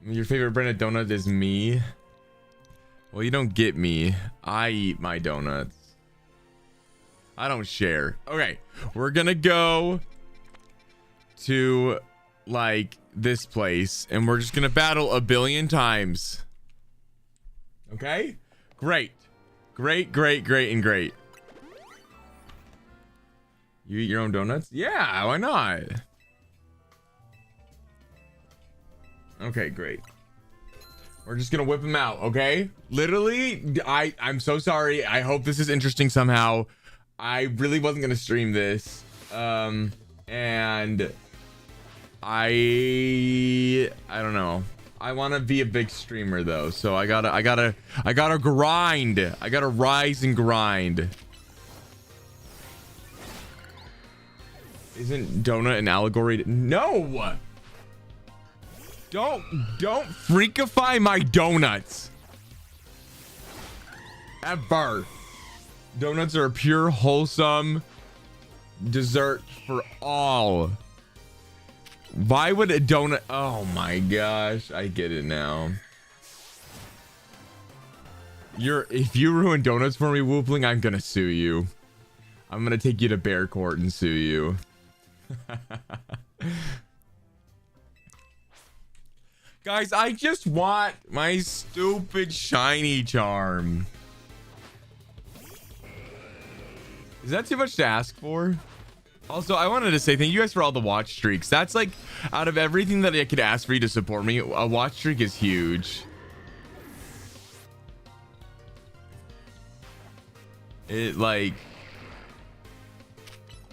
Your favorite brand of donut is me. Well, you don't get me. I eat my donuts. I don't share. Okay, we're gonna go to like this place and we're just gonna battle a billion times. Okay, great. You eat your own donuts? Yeah, why not? Okay, great. We're just gonna whip them out. Okay, literally, I'm so sorry. I hope this is interesting somehow. I really wasn't gonna stream this, and I don't know. I want to be a big streamer though, so I gotta grind. I gotta rise and grind. Isn't donut an allegory to... No, don't freakify my donuts ever. Donuts are a pure wholesome dessert for all. Why would a donut... Oh my gosh, I get it now. If you ruin donuts for me, Woopling, I'm gonna sue you. I'm gonna take you to bear court and sue you. Guys, I just want my stupid shiny charm. Is that too much to ask for? Also, I wanted to say thank you guys for all the watch streaks. That's like, out of everything that I could ask for you to support me, a watch streak is huge. It like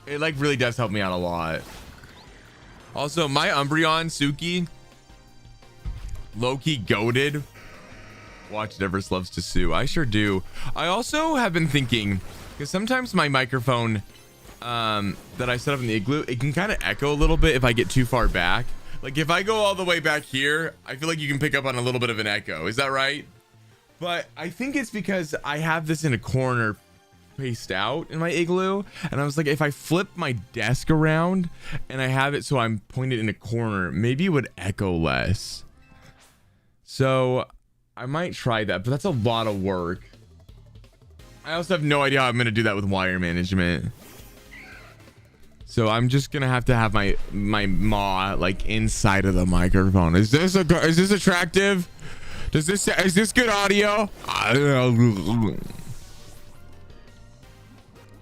really does help me out a lot. Also, my Umbreon Suki, low-key goated. Watch Never loves to sue. I sure do. I also have been thinking, because sometimes my microphone that I set up in the igloo, it can kind of echo a little bit if I get too far back. Like if I go all the way back here, I feel like you can pick up on a little bit of an echo. Is that right? But I think it's because I have this in a corner spaced out in my igloo, and I was like, if I flip my desk around and I have it so I'm pointed in a corner, maybe it would echo less. So I might try that, but that's a lot of work. I also have no idea how I'm going to do that with wire management. So I'm just going to have my maw like inside of the microphone. Is this attractive? Is this good audio?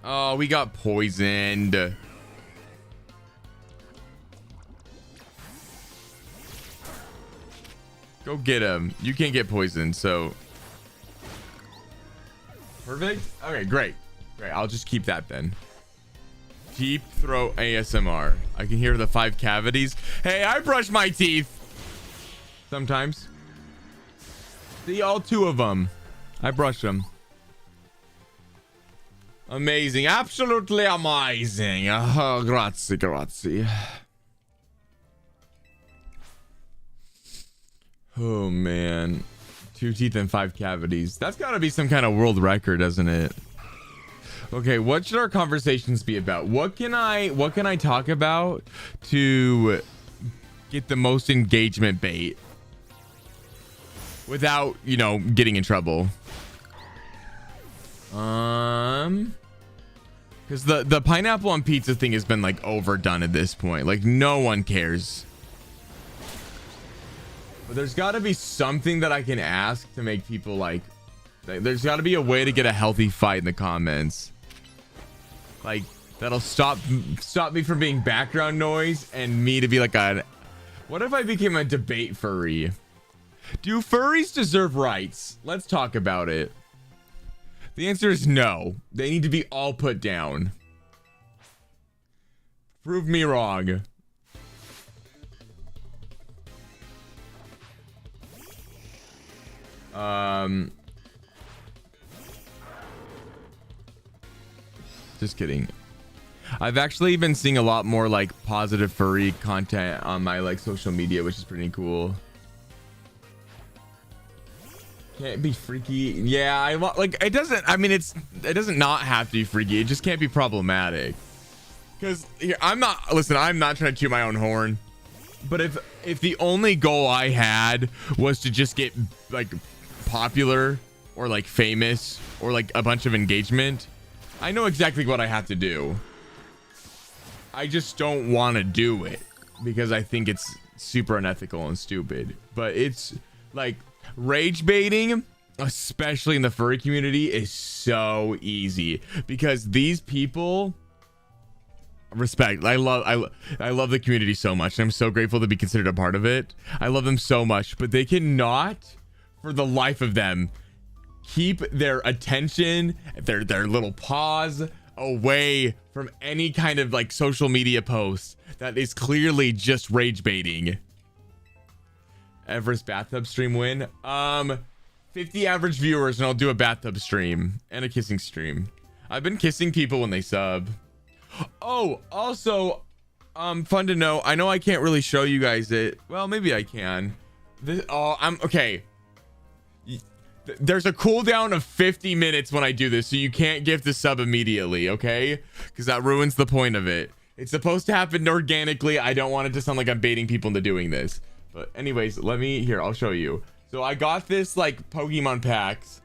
Oh, we got poisoned. Go get him. You can't get poisoned, so perfect. Okay, great. I'll just keep that then. Deep throat ASMR. I can hear the 5 cavities. Hey, I brush my teeth sometimes. See, all 2 of them. I brush them. Amazing, absolutely amazing. Oh, grazie. Oh man, 2 teeth and 5 cavities. That's got to be some kind of world record, doesn't it? Okay, what should our conversations be about? What can I talk about to get the most engagement bait without, you know, getting in trouble? Because the pineapple on pizza thing has been like overdone at this point. Like no one cares. But there's got to be something that I can ask to make people like. There's got to be a way to get a healthy fight in the comments. Like that'll stop me from being background noise and me to be like a. What if I became a debate furry? Do furries deserve rights? Let's talk about it. The answer is no. They need to be all put down. Prove me wrong. Just kidding. I've actually been seeing a lot more like positive furry content on my like social media, which is pretty cool. Can't be freaky. Yeah, I want like it doesn't. I mean, it doesn't not have to be freaky. It just can't be problematic. Because here, I'm not. Listen, I'm not trying to toot my own horn. But if the only goal I had was to just get like popular or like famous or like a bunch of engagement, I know exactly what I have to do. I just don't want to do it because I think it's super unethical and stupid. But it's like rage baiting, especially in the furry community, is so easy because these people respect. I love the community so much, and I'm so grateful to be considered a part of it. I love them so much, but they cannot for the life of them keep their attention, their little paws away from any kind of like social media post that is clearly just rage baiting. Everest bathtub stream win. 50 average viewers and I'll do a bathtub stream and a kissing stream. I've been kissing people when they sub. Oh, also, fun to know. I know I can't really show you guys it. Well, maybe I can. I'm okay. There's a cooldown of 50 minutes when I do this, so you can't gift the sub immediately, okay? Because that ruins the point of it. It's supposed to happen organically. I don't want it to sound like I'm baiting people into doing this. But anyways, I'll show you. So I got this like Pokemon packs.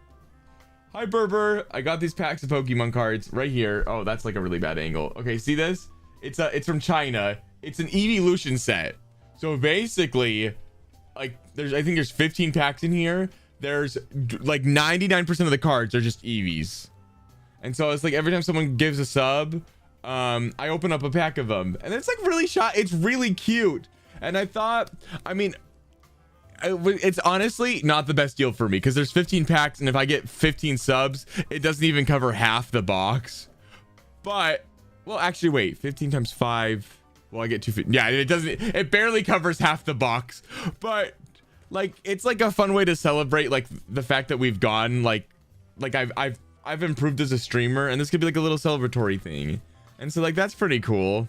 Hi Berber. I got these packs of Pokemon cards right here. Oh, that's like a really bad angle. Okay, see this? It's from China. It's an evolution set. So basically, like I think there's 15 packs in here. There's like 99% of the cards are just EEVEES. And so it's like every time someone gives a sub, I open up a pack of them, and it's like really it's really cute. And I thought, I mean, it's honestly not the best deal for me because there's 15 packs, and if I get 15 subs, it doesn't even cover half the box. But well, actually wait, 15 times 5, well, I get 250. Yeah, it barely covers half the box. But like it's like a fun way to celebrate like the fact that we've gone like I've improved as a streamer, and this could be like a little celebratory thing. And so like that's pretty cool.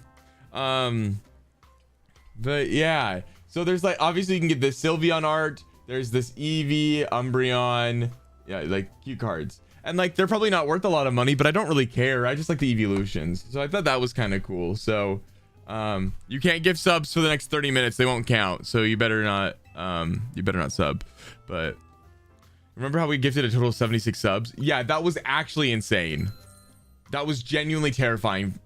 But yeah, so there's like obviously you can get this Sylveon art, there's this Eevee, Umbreon, yeah, like cute cards, and like they're probably not worth a lot of money, but I don't really care. I just like the evolutions, so I thought that was kind of cool. So you can't give subs for the next 30 minutes, they won't count, so you better not sub. But remember how we gifted a total of 76 subs? Yeah, that was actually insane. That was genuinely terrifying.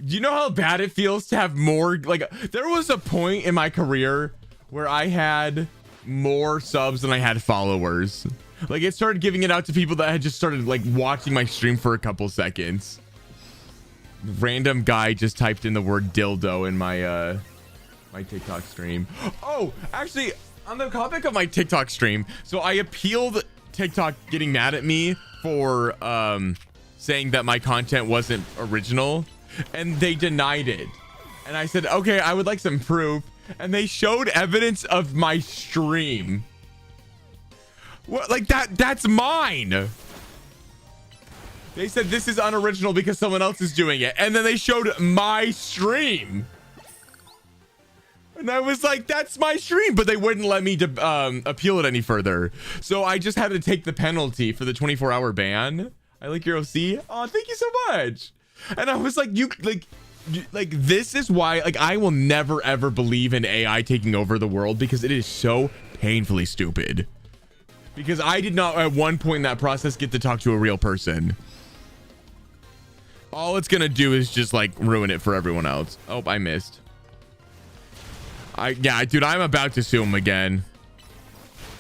Do you know how bad it feels to have more? Like there was a point in my career where I had more subs than I had followers. Like it started giving it out to people that had just started like watching my stream for a couple seconds. Random guy just typed in the word dildo in my my TikTok stream. Oh, actually, on the topic of my TikTok stream, so I appealed TikTok getting mad at me for saying that my content wasn't original, and they denied it. And I said, okay, I would like some proof, and they showed evidence of my stream. What, like that's mine. They said this is unoriginal because someone else is doing it, and then they showed my stream. And I was like, that's my stream, but they wouldn't let me appeal it any further. So I just had to take the penalty for the 24-hour ban. I like your OC. Oh, thank you so much. And I was like, this is why, like, I will never ever believe in AI taking over the world because it is so painfully stupid. Because I did not at one point in that process get to talk to a real person. All it's gonna do is just like ruin it for everyone else. Oh, I missed. Yeah, dude, I'm about to sue him again.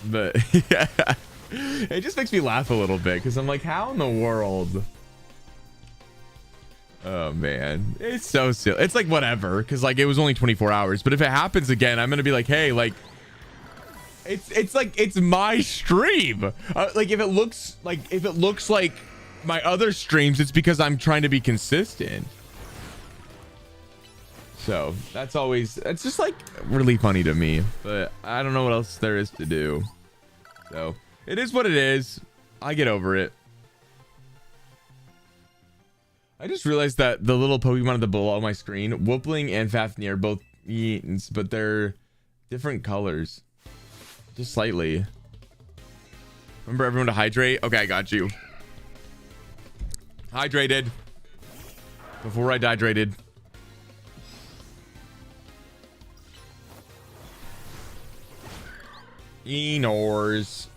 But yeah, it just makes me laugh a little bit because I'm like, how in the world? Oh man, it's so silly. It's like whatever, because like it was only 24 hours, but if it happens again, I'm gonna be like, hey, like it's like it's my stream. Like if it looks like my other streams, it's because I'm trying to be consistent. So it's just like really funny to me, but I don't know what else there is to do. So it is what it is. I get over it. I just realized that the little Pokemon at the below my screen, Whoopling and Fafnir, are both Eaton's, but they're different colors. Just slightly. Remember everyone to hydrate? Okay, I got you. Hydrated. Before I dehydrated. Enors.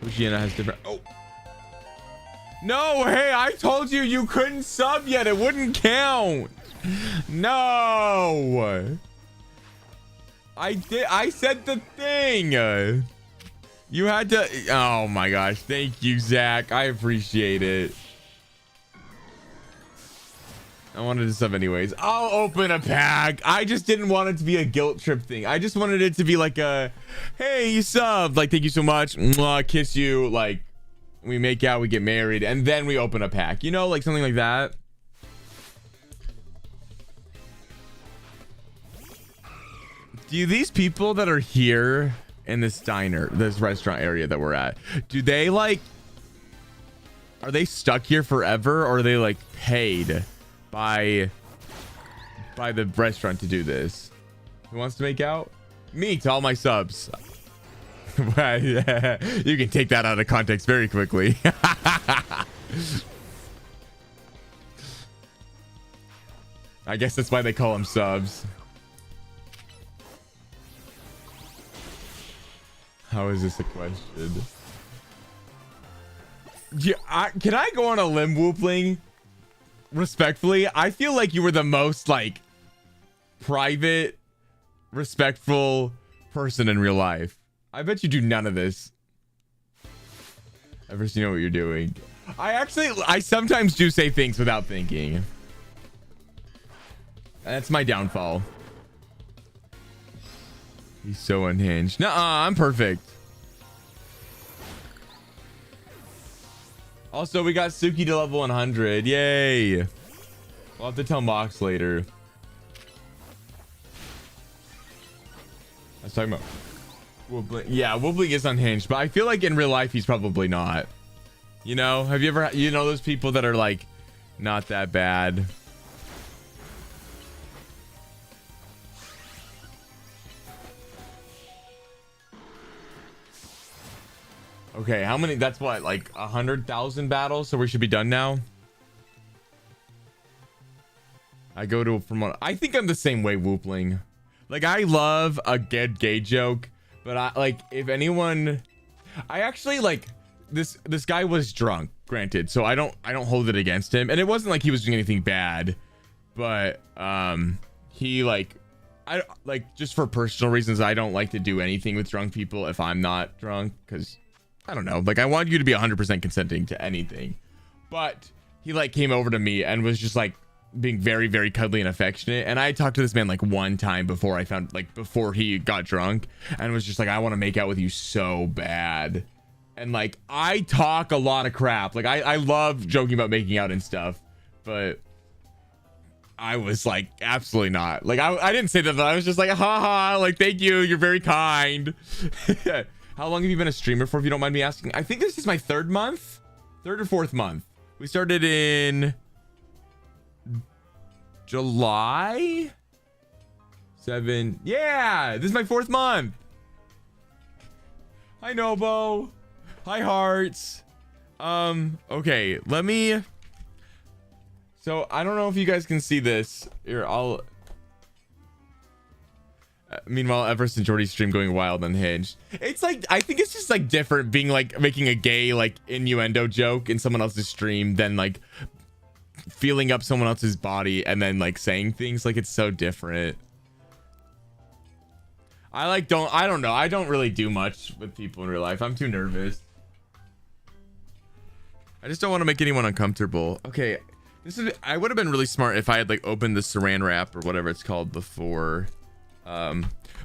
Oceana has different. Oh. No, hey, I told you you couldn't sub yet. It wouldn't count. No. I did. I said the thing. You had to. Oh my gosh. Thank you, Zach. I appreciate it. I wanted to sub anyways. I'll open a pack. I just didn't want it to be a guilt trip thing. I just wanted it to be like a, hey, you subbed. Like, thank you so much. Mwah, kiss you. Like, we make out, we get married, and then we open a pack. You know, like something like that. Do these people that are here in this diner, this restaurant area that we're at, do they like, are they stuck here forever, or are they like paid by the restaurant to do this? Who wants to make out? Me to all my subs. You can take that out of context very quickly. I guess that's why they call them subs. How is this a question? Yeah, can I go on a limb, Whoopling? Respectfully, I feel like you were the most like private, respectful person in real life. I bet you do none of this. Ever seen what you're doing? I sometimes do say things without thinking. That's my downfall. He's so unhinged. Nuh-uh, I'm perfect. Also, we got Suki to level 100. Yay. We'll have to tell Mox later. I was talking about Woobling. Yeah, Woobling is unhinged, but I feel like in real life he's probably not. You know, have you ever, you know, those people that are like not that bad? Okay, how many? That's what, like 100,000 battles, so we should be done now. I go to from what I think I'm the same way, Whoopling. Like, I love a good gay joke, but I like, if anyone, I actually like this guy was drunk, granted, so I don't hold it against him, and it wasn't like he was doing anything bad, but he like, I like, just for personal reasons, I don't like to do anything with drunk people if I'm not drunk, because I don't know, like, I want you to be 100% consenting to anything. But he like came over to me and was just like being very, very cuddly and affectionate, and I talked to this man like one time before before he got drunk, and was just like, I want to make out with you so bad. And like, I talk a lot of crap, like I love joking about making out and stuff, but I was like, absolutely not. Like, I didn't say that, but I was just like, haha, like, thank you, you're very kind. How long have you been a streamer for, if you don't mind me asking? I think this is my third or fourth month. We started in July 7. Yeah, this is my fourth month. Hi, Nobo. Hi, Hearts. Okay, let me. So I don't know if you guys can see this. Here, I'll. Meanwhile, Everest and Jordy's stream going wild unhinged. It's like, I think it's just like different being like making a gay like innuendo joke in someone else's stream than like feeling up someone else's body and then like saying things. Like, it's so different. I don't know. I don't really do much with people in real life. I'm too nervous. I just don't want to make anyone uncomfortable. Okay, I would have been really smart if I had like opened the saran wrap or whatever it's called before.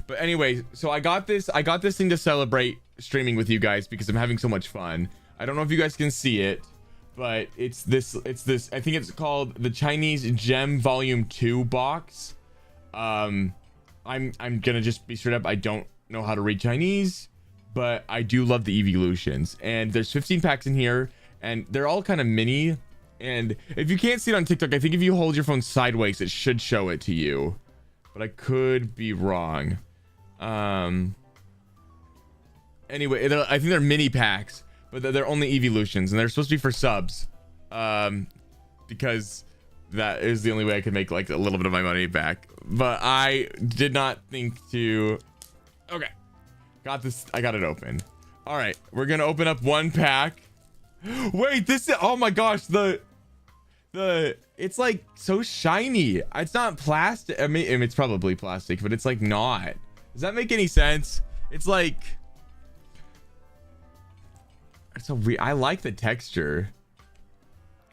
But anyway, so I got this thing to celebrate streaming with you guys because I'm having so much fun. I don't know if you guys can see it, but it's this, I think it's called the Chinese Gem Volume 2 box. I'm gonna just be straight up, I don't know how to read Chinese, but I do love the evolutions, and there's 15 packs in here, and they're all kind of mini. And if you can't see it on TikTok, I think if you hold your phone sideways, it should show it to you, but I could be wrong. Anyway, I think they're mini packs, but they're only evolutions, and they're supposed to be for subs, because that is the only way I could make like a little bit of my money back. But I did not think to. Okay, got this. I got it open. All right, we're gonna open up one pack. Wait, this is, oh my gosh, the it's like so shiny. It's not plastic. I mean it's probably plastic, but it's like not. Does that make any sense? It's like, it's so weird. I like the texture.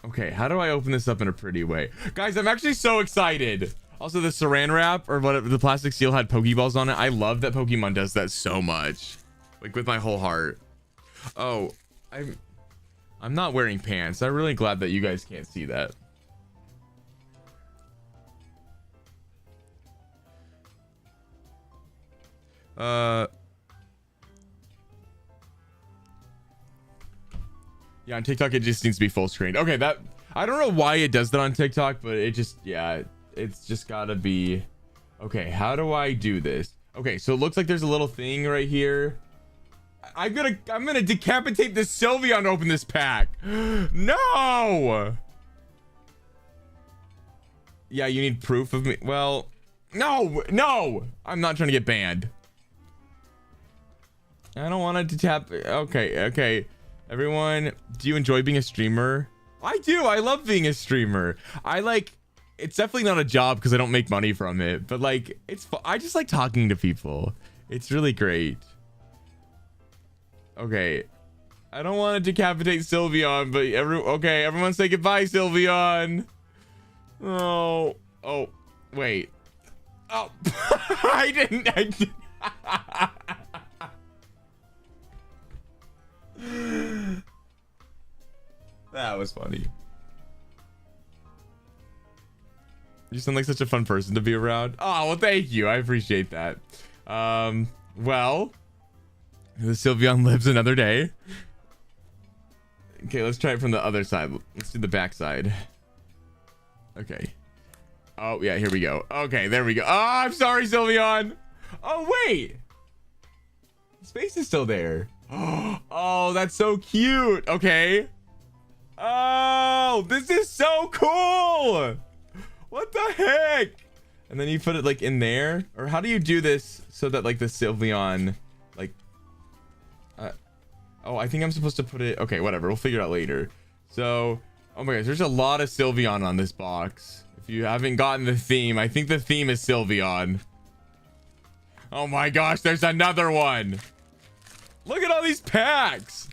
Okay, how do I open this up in a pretty way? Guys, I'm actually so excited. Also, the saran wrap or whatever, the plastic seal had Pokeballs on it. I love that Pokemon does that so much. Like with my whole heart. Oh, I'm not wearing pants. I'm really glad that you guys can't see that. Yeah, on TikTok it just needs to be full screen. Okay, that, I don't know why it does that on TikTok, but it just, yeah, it's just gotta be. Okay, how do I do this? Okay, so it looks like there's a little thing right here. I'm gonna decapitate this Sylveon to open this pack. No. Yeah, you need proof of me. Well, no, I'm not trying to get banned. I don't want to tap. Okay. Everyone, do you enjoy being a streamer? I do. I love being a streamer. It's definitely not a job because I don't make money from it, but like, I just like talking to people. It's really great. Okay, I don't want to decapitate Sylveon, but everyone say goodbye, Sylveon. Oh, wait. Oh, I didn't. That was funny. You sound like such a fun person to be around. Oh, well, thank you. I appreciate that. Well, the Sylveon lives another day. Okay, let's try it from the other side. Let's do the back side. Okay. Oh, yeah, here we go. Okay, there we go. Oh, I'm sorry, Sylveon. Oh, wait. His face is still there. Oh, that's so cute. Okay. Oh, this is so cool. What the heck? And then you put it like in there, or how do you do this so that like the Sylveon, like, oh, I think I'm supposed to put it. Okay, whatever. We'll figure it out later. So, oh my gosh, there's a lot of Sylveon on this box. If you haven't gotten the theme, I think the theme is Sylveon. Oh my gosh, there's another one. Look at all these packs.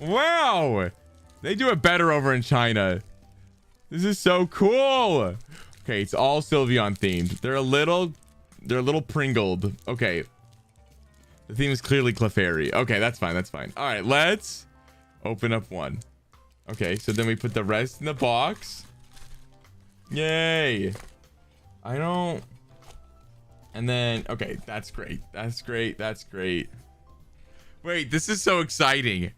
Wow. They do it better over in China. This is so cool. Okay, it's all Sylveon themed. They're a little pringled. Okay. The theme is clearly Clefairy. Okay, that's fine. All right, let's open up one. Okay, so then we put the rest in the box. Yay. And then, okay, that's great. Wait, this is so exciting.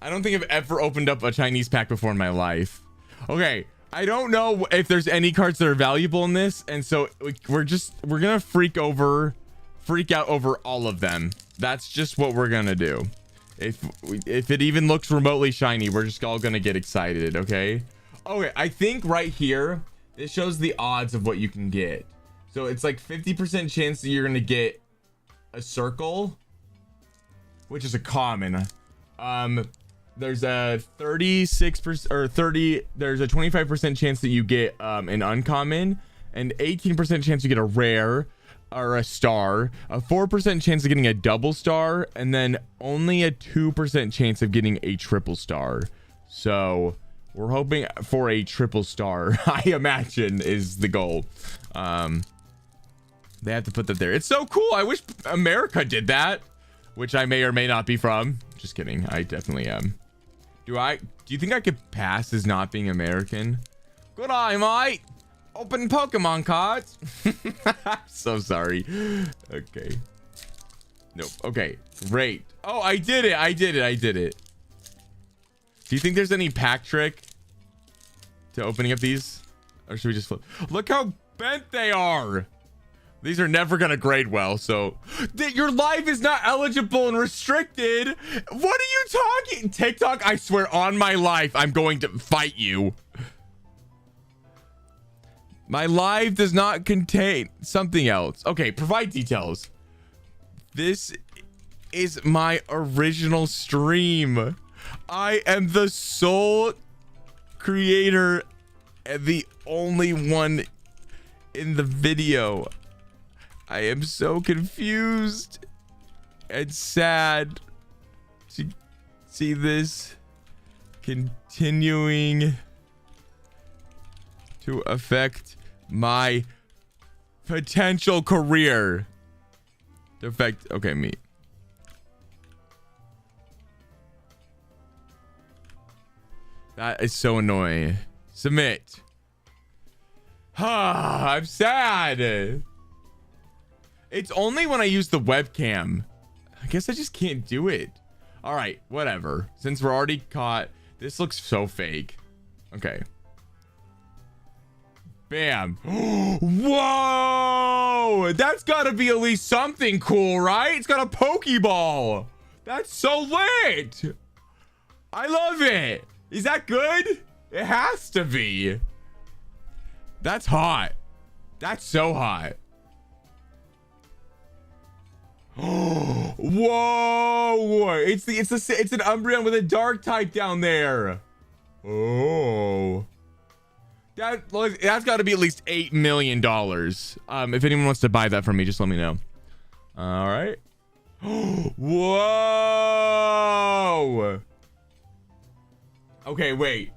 I don't think I've ever opened up a Chinese pack before in my life. Okay, I don't know if there's any cards that are valuable in this, and so we're gonna freak out over all of them. That's just what we're gonna do. If it even looks remotely shiny, we're just all gonna get excited. Okay, I think right here it shows the odds of what you can get. So it's like 50% chance that you're gonna get a circle, which is a common. There's a 36% or 30, there's a 25% chance that you get an uncommon, and 18% chance you get a rare or a star, a 4% chance of getting a double star, and then only a 2% chance of getting a triple star. So we're hoping for a triple star. I imagine is the goal. They have to put that there. It's so cool. I wish America did that, which I may or may not be from. Just kidding. I definitely am. Do you think I could pass as not being American? Good eye, mate. Open Pokemon cards. I'm so sorry. Okay. Nope. Okay. Great. Oh, I did it. Do you think there's any pack trick to opening up these? Or should we just flip? Look how bent they are. These are never gonna grade well, so your life is not eligible and restricted. What are you talking? TikTok, I swear on my life, I'm going to fight you. My live does not contain something else. Okay, provide details. This is my original stream. I am the sole creator and the only one in the video. I am so confused and sad to see this continuing to affect my potential career. To affect, okay, me. That is so annoying. Submit. I'm sad. It's only when I use the webcam. I guess I just can't do it. All right, whatever. Since we're already caught, this looks so fake. Okay. Bam. Whoa! That's got to be at least something cool, right? It's got a Pokeball. That's so lit. I love it. Is that good? It has to be. That's hot. That's so hot. Whoa! It's an Umbreon with a dark type down there. Oh, that's got to be at least $8 million. If anyone wants to buy that from me, just let me know. All right. Whoa! Okay, wait.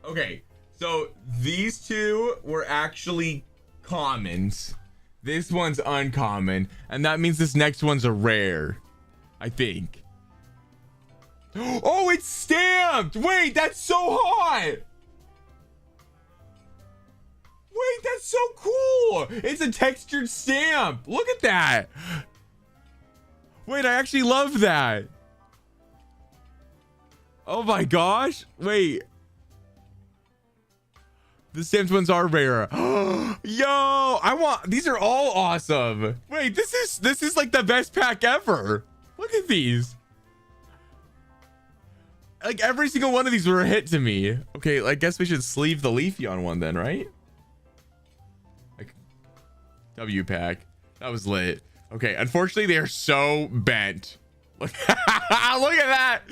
Okay, so these two were actually commons. This one's uncommon, and that means this next one's a rare, I think. Oh, it's stamped. Wait, that's so hot. Wait, that's so cool. It's a textured stamp. Look at that. Wait, I actually love that. Oh my gosh. Wait. The stamped ones are rare. Yo, these are all awesome. Wait, this is like the best pack ever. Look at these. Like every single one of these were a hit to me. Okay, I guess we should sleeve the Leafeon one then, right? Like W pack. That was lit. Okay, unfortunately they are so bent. Look, look at that.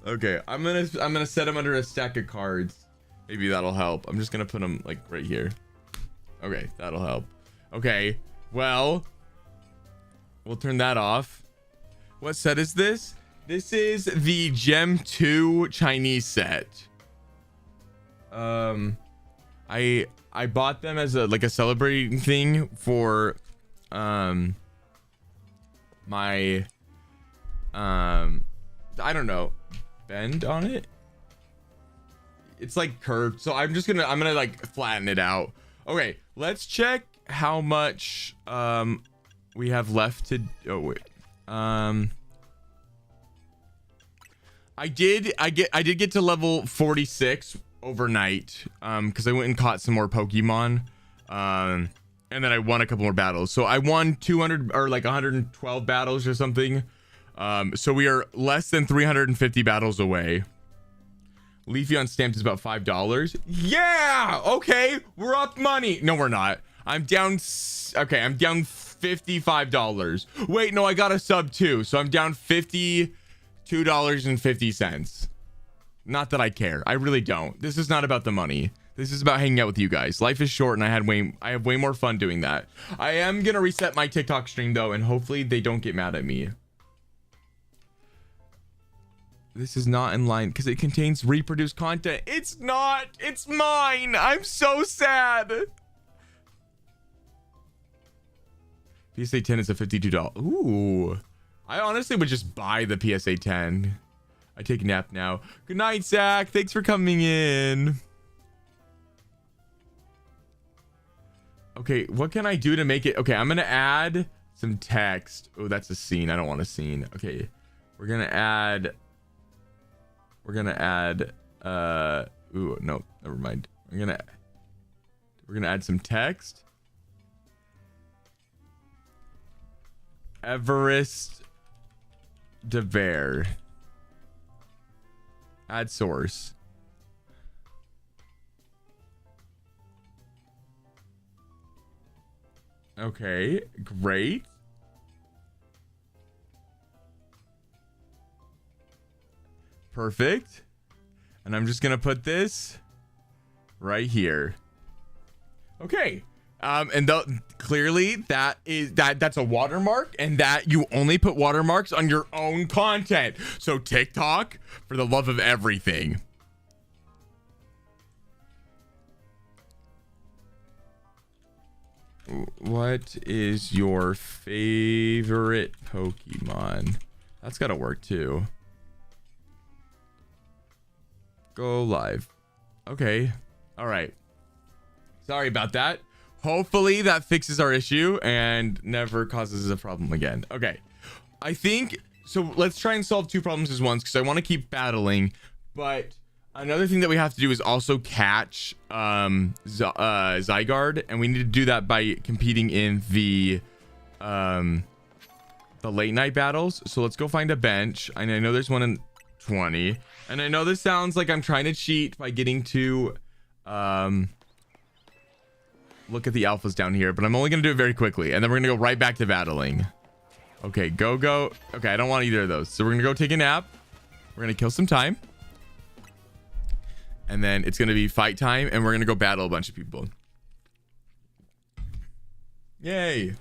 Okay, I'm gonna set them under a stack of cards. Maybe that'll help. I'm just gonna put them like right here. Okay, that'll help. Okay, well, we'll turn that off. What set is this? This is the Gem 2 Chinese set. I bought them as a celebrating thing for my I don't know, bend on it. It's like curved, so I'm gonna like flatten it out. Okay, let's check how much we have left to. Oh wait, I did get to level 46 overnight because I went and caught some more Pokemon, and then I won a couple more battles. So I won 200 or like 112 battles or something. So we are less than 350 battles away. Leafeon stamped is about $5. Yeah, okay, we're up money. No, we're not. I'm down. Okay, I'm down $55. Wait, no, I got a sub too, so I'm down $52.50. Not that I care. I really don't. This is not about the money. This is about hanging out with you guys. Life is short, and I have way more fun doing that. I am gonna reset my TikTok stream though, and hopefully they don't get mad at me. This is not in line because it contains reproduced content. It's not. It's mine. I'm so sad. PSA 10 is a $52. Ooh. I honestly would just buy the PSA 10. I take a nap now. Good night, Zach. Thanks for coming in. Okay, what can I do to make it? Okay, I'm gonna add some text. Oh, that's a scene. I don't want a scene. Okay, we're gonna add ooh, no, never mind. We're gonna add some text. Everest DeVere. Add source. Okay, great. Perfect. And I'm just gonna put this right here. Okay. And clearly that's a watermark, and that you only put watermarks on your own content. So TikTok, for the love of everything. What is your favorite Pokemon? That's gotta work too. Go live. Okay. All right. Sorry about that. Hopefully that fixes our issue and never causes a problem again. Okay. I think so. Let's try and solve two problems at once, because I want to keep battling. But another thing that we have to do is also catch Zygarde, and we need to do that by competing in the late night battles. So let's go find a bench. I know there's one in 20, and I know this sounds like I'm trying to cheat by getting to look at the alphas down here, but I'm only gonna do it very quickly, and then we're gonna go right back to battling. Okay, go. Okay, I don't want either of those, so we're gonna go take a nap. We're gonna kill some time, and then it's gonna be fight time, and we're gonna go battle a bunch of people. Yay.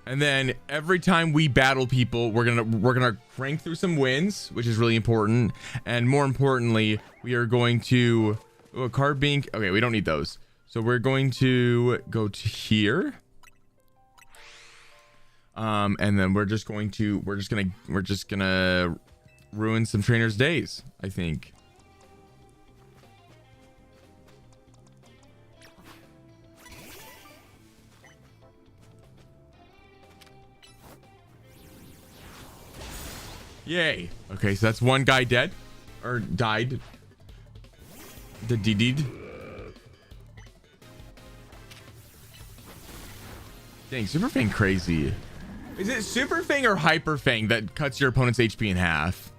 And then every time we battle people, we're gonna crank through some wins, which is really important. And more importantly, we are going to a card bank. Okay, we don't need those, so we're going to go to here. And then we're just gonna ruin some trainers' days, I think. Yay. Okay, so that's one guy dead, or died. The DD'd. Dang, Super Fang crazy. Is it Super Fang or Hyper Fang that cuts your opponent's HP in half?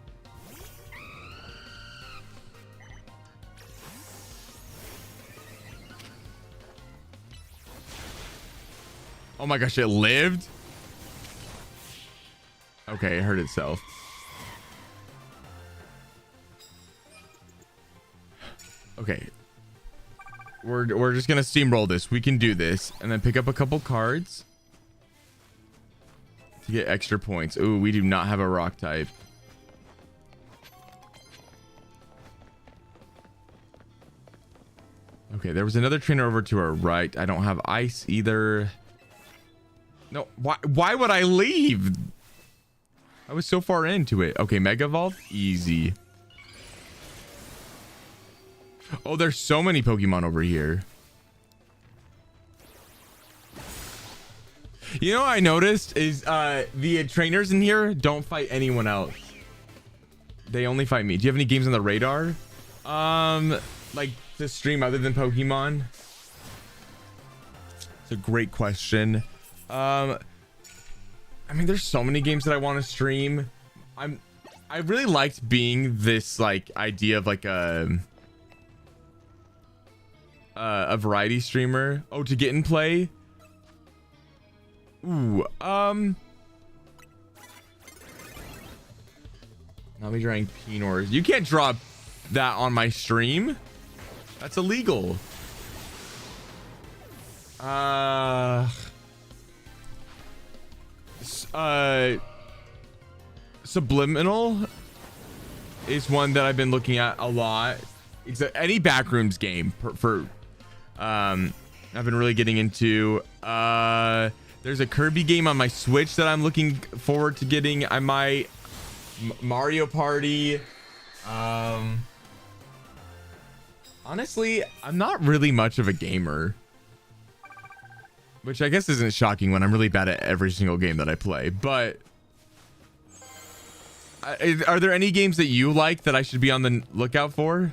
Oh my gosh, it lived? Okay, it hurt itself. Okay, we're just gonna steamroll this. We can do this, and then pick up a couple cards to get extra points. Ooh, we do not have a rock type. Okay, there was another trainer over to our right. I don't have ice either. No, why would I leave? I was so far into it. Okay, Mega Evolve, easy. Oh, there's so many Pokemon over here. You know what I noticed is the trainers in here don't fight anyone else. They only fight me. Do you have any games on the radar? Like to stream other than Pokemon? It's a great question. I mean, there's so many games that I want to stream. I really liked being this like idea of like a variety streamer. Oh, to get in play. Ooh, not me drawing Pinors. You can't draw that on my stream. That's illegal. Subliminal is one that I've been looking at a lot. It's any backrooms game I've been really getting into. There's a Kirby game on my Switch that I'm looking forward to getting. I might Mario Party. Honestly, I'm not really much of a gamer, which I guess isn't shocking when I'm really bad at every single game that I play. But are there any games that you like that I should be on the lookout for?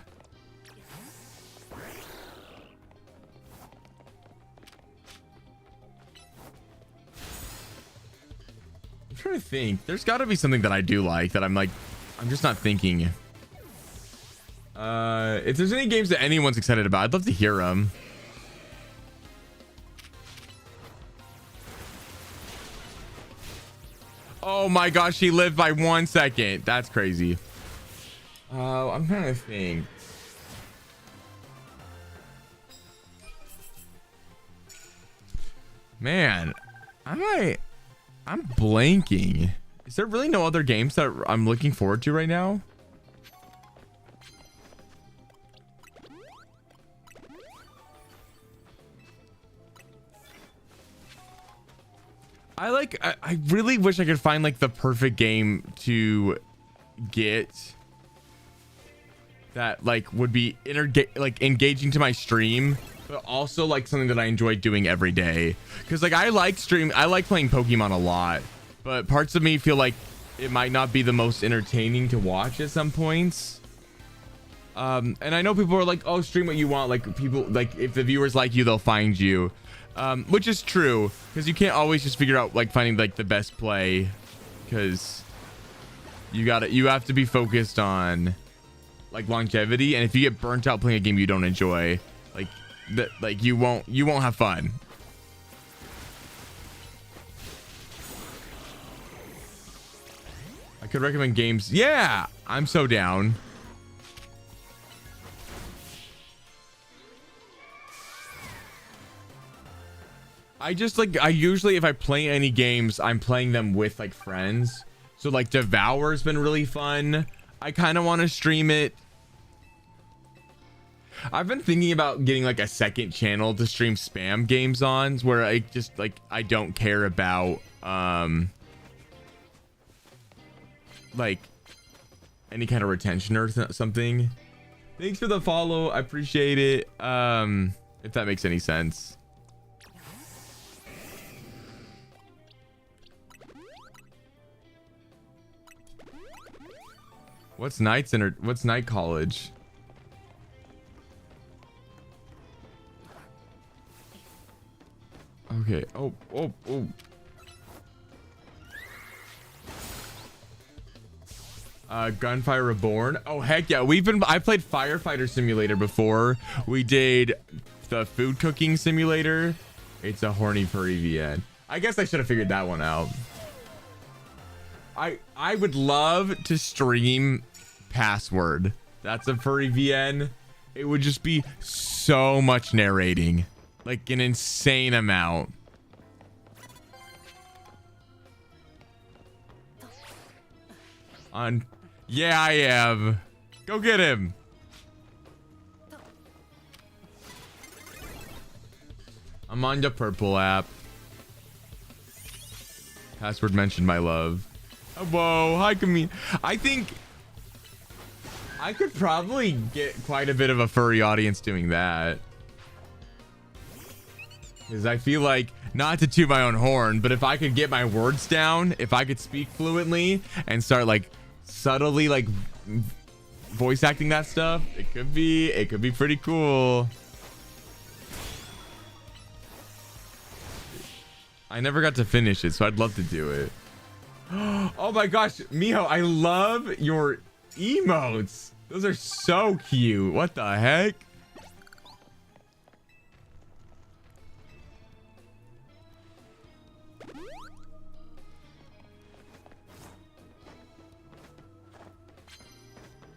I'm trying to think. There's got to be something that I do like that I'm just not thinking. If there's any games that anyone's excited about, I'd love to hear them. Oh my gosh, he lived by 1 second. That's crazy. I'm trying to think. Man, I'm blanking. Is there really no other games that I'm looking forward to right now? I really wish I could find like the perfect game to get that like would be engaging to my stream, but also like something that I enjoy doing every day. Because like I like playing Pokemon a lot, but parts of me feel like it might not be the most entertaining to watch at some points. And I know people are like, oh, stream what you want. Like people, like if the viewers like you, they'll find you. Which is true, because you can't always just figure out like finding like the best play, because you have to be focused on like longevity, and if you get burnt out playing a game you don't enjoy, like you won't have fun. I could recommend games. Yeah, I'm so down. I usually, if I play any games, I'm playing them with like friends. So like Devour's been really fun. I kind of want to stream it. I've been thinking about getting like a second channel to stream spam games on, where I just like, I don't care about like any kind of retention or something. Thanks for the follow. I appreciate it. If that makes any sense. What's night college? Okay. Oh. Gunfire Reborn. Oh heck yeah. I played Firefighter Simulator before. We did the food cooking simulator. It's a horny furry VN. I guess I should have figured that one out. I would love to stream Password. That's a furry VN. It would just be so much narrating, like an insane amount. Yeah, I am. Go get him. I'm on the purple app. Password mentioned my love. Whoa, hi Camille. I think I could probably get quite a bit of a furry audience doing that, because I feel like, not to toot my own horn, but if I could get my words down, if I could speak fluently and start like subtly like voice acting that stuff, it could be pretty cool. I never got to finish it, so I'd love to do it. Oh my gosh, Miho, I love your emotes. Those are so cute. What the heck?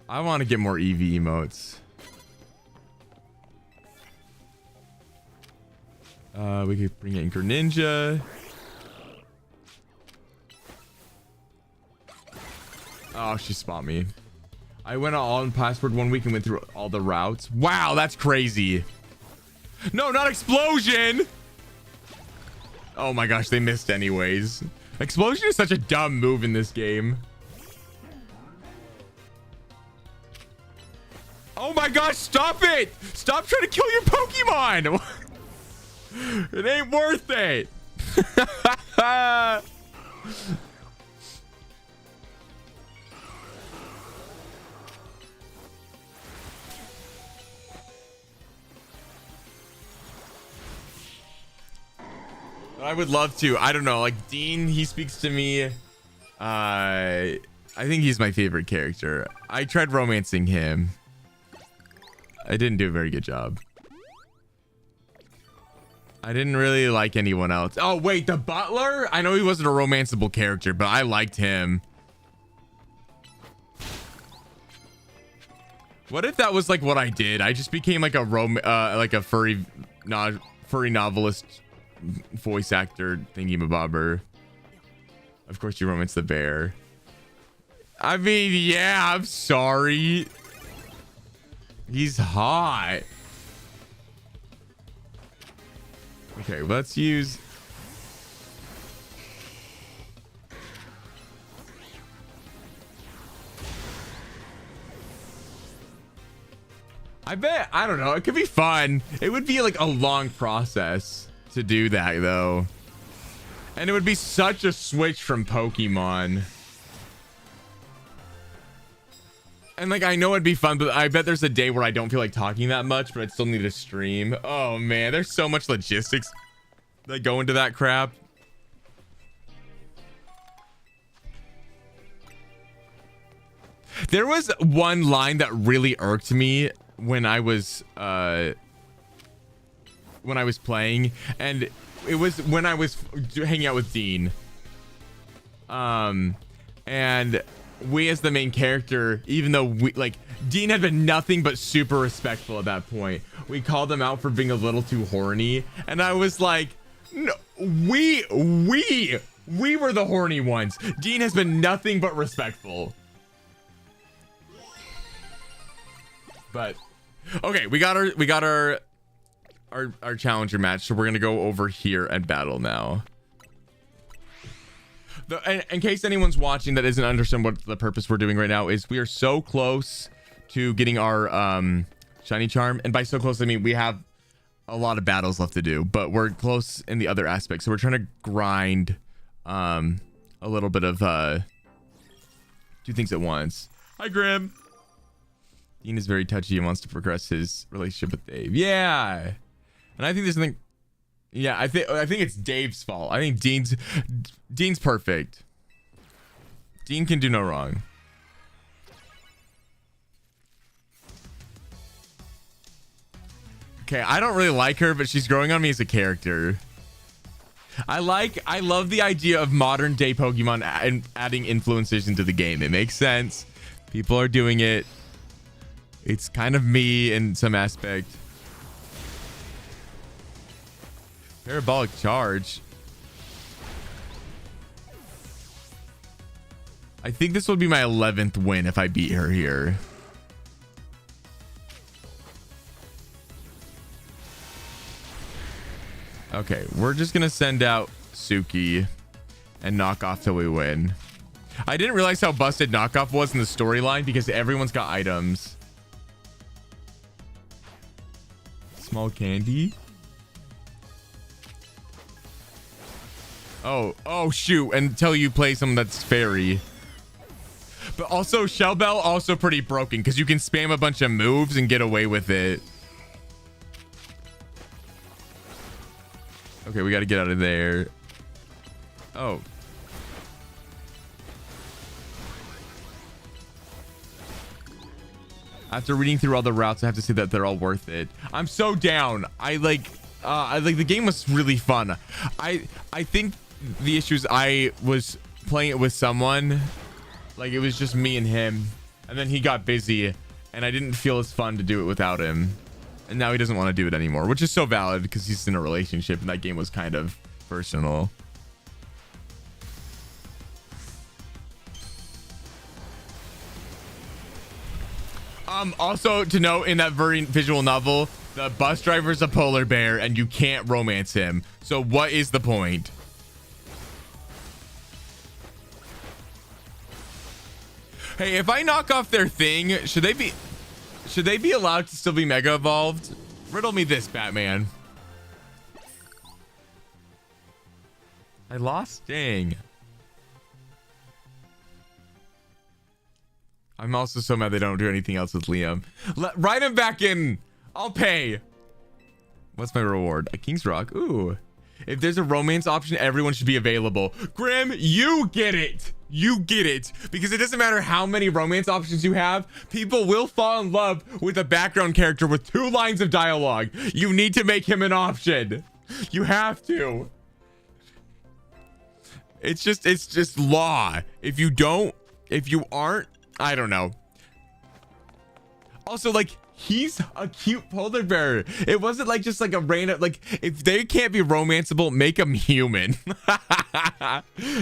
I want to get more Eevee emotes. We could bring in Greninja. Oh, she spot me. I went all in Password 1 week and went through all the routes. Wow, that's crazy. No, not explosion. Oh my gosh, they missed anyways. Explosion is such a dumb move in this game. Oh my gosh, stop it. Stop trying to kill your Pokemon. It ain't worth it. I would love to. I don't know, like Dean, he speaks to me. I think he's my favorite character. I tried romancing him. I didn't do a very good job. I didn't really like anyone else. Oh, wait, the butler? I know he wasn't a romanceable character, but I liked him. What if that was like what I did? I just became like a furry novelist voice actor thingy-mabobber. Of course you romance the bear. I mean, yeah, I'm sorry. He's hot. Okay, let's use... I bet, I don't know, it could be fun. It would be like a long process to do that though. And it would be such a switch from Pokemon. And like, I know it'd be fun, but I bet there's a day where I don't feel like talking that much, but I'd still need to stream. Oh man, there's so much logistics that go into that crap. There was one line that really irked me when I was playing, and it was when I was hanging out with Dean. And we as the main character, even though Dean had been nothing but super respectful at that point, we called him out for being a little too horny, and I was like, no, we were the horny ones. Dean has been nothing but respectful. But okay, we got our challenger match, so we're gonna go over here and battle now. In case anyone's watching that isn't understand what the purpose we're doing right now is, we are so close to getting our shiny charm, and by so close I mean we have a lot of battles left to do, but we're close in the other aspects, so we're trying to grind a little bit of two things at once. Hi Grim. Dean is very touchy and wants to progress his relationship with Dave. Yeah, and I think there's something. Yeah, I think it's Dave's fault. I think Dean's perfect. Dean can do no wrong. Okay, I don't really like her, but she's growing on me as a character. I love the idea of modern day Pokemon and adding influencers into the game. It makes sense. People are doing it. It's kind of me in some aspect. Parabolic charge. I think this will be my 11th win if I beat her here. Okay, we're just gonna send out Suki and knock off till we win. I didn't realize how busted knockoff was in the storyline because everyone's got items. Small candy. Oh shoot, until you play something that's fairy. But also Shell Bell also pretty broken because you can spam a bunch of moves and get away with it. Okay, we got to get out of there. Oh. After reading through all the routes, I have to say that they're all worth it. I'm so down. I like the game was really fun. I think the issue is I was playing it with someone, like it was just me and him, and then he got busy and I didn't feel as fun to do it without him, and now he doesn't want to do it anymore, which is so valid because he's in a relationship and that game was kind of personal. Also to note, in that very visual novel, the bus driver is a polar bear and you can't romance him. So what is the point? Hey, if I knock off their thing, should they be allowed to still be mega evolved? Riddle me this, Batman. I lost. Dang. I'm also so mad they don't do anything else with Liam. Write him back in. I'll pay. What's my reward? A King's Rock. Ooh. If there's a romance option, everyone should be available. Grim, you get it. You get it. Because it doesn't matter how many romance options you have. People will fall in love with a background character with 2 lines of dialogue. You need to make him an option. You have to. It's just law. If you aren't, I don't know. Also, like, he's a cute polar bear. It wasn't like just like a random, like, if they can't be romanceable, make them human.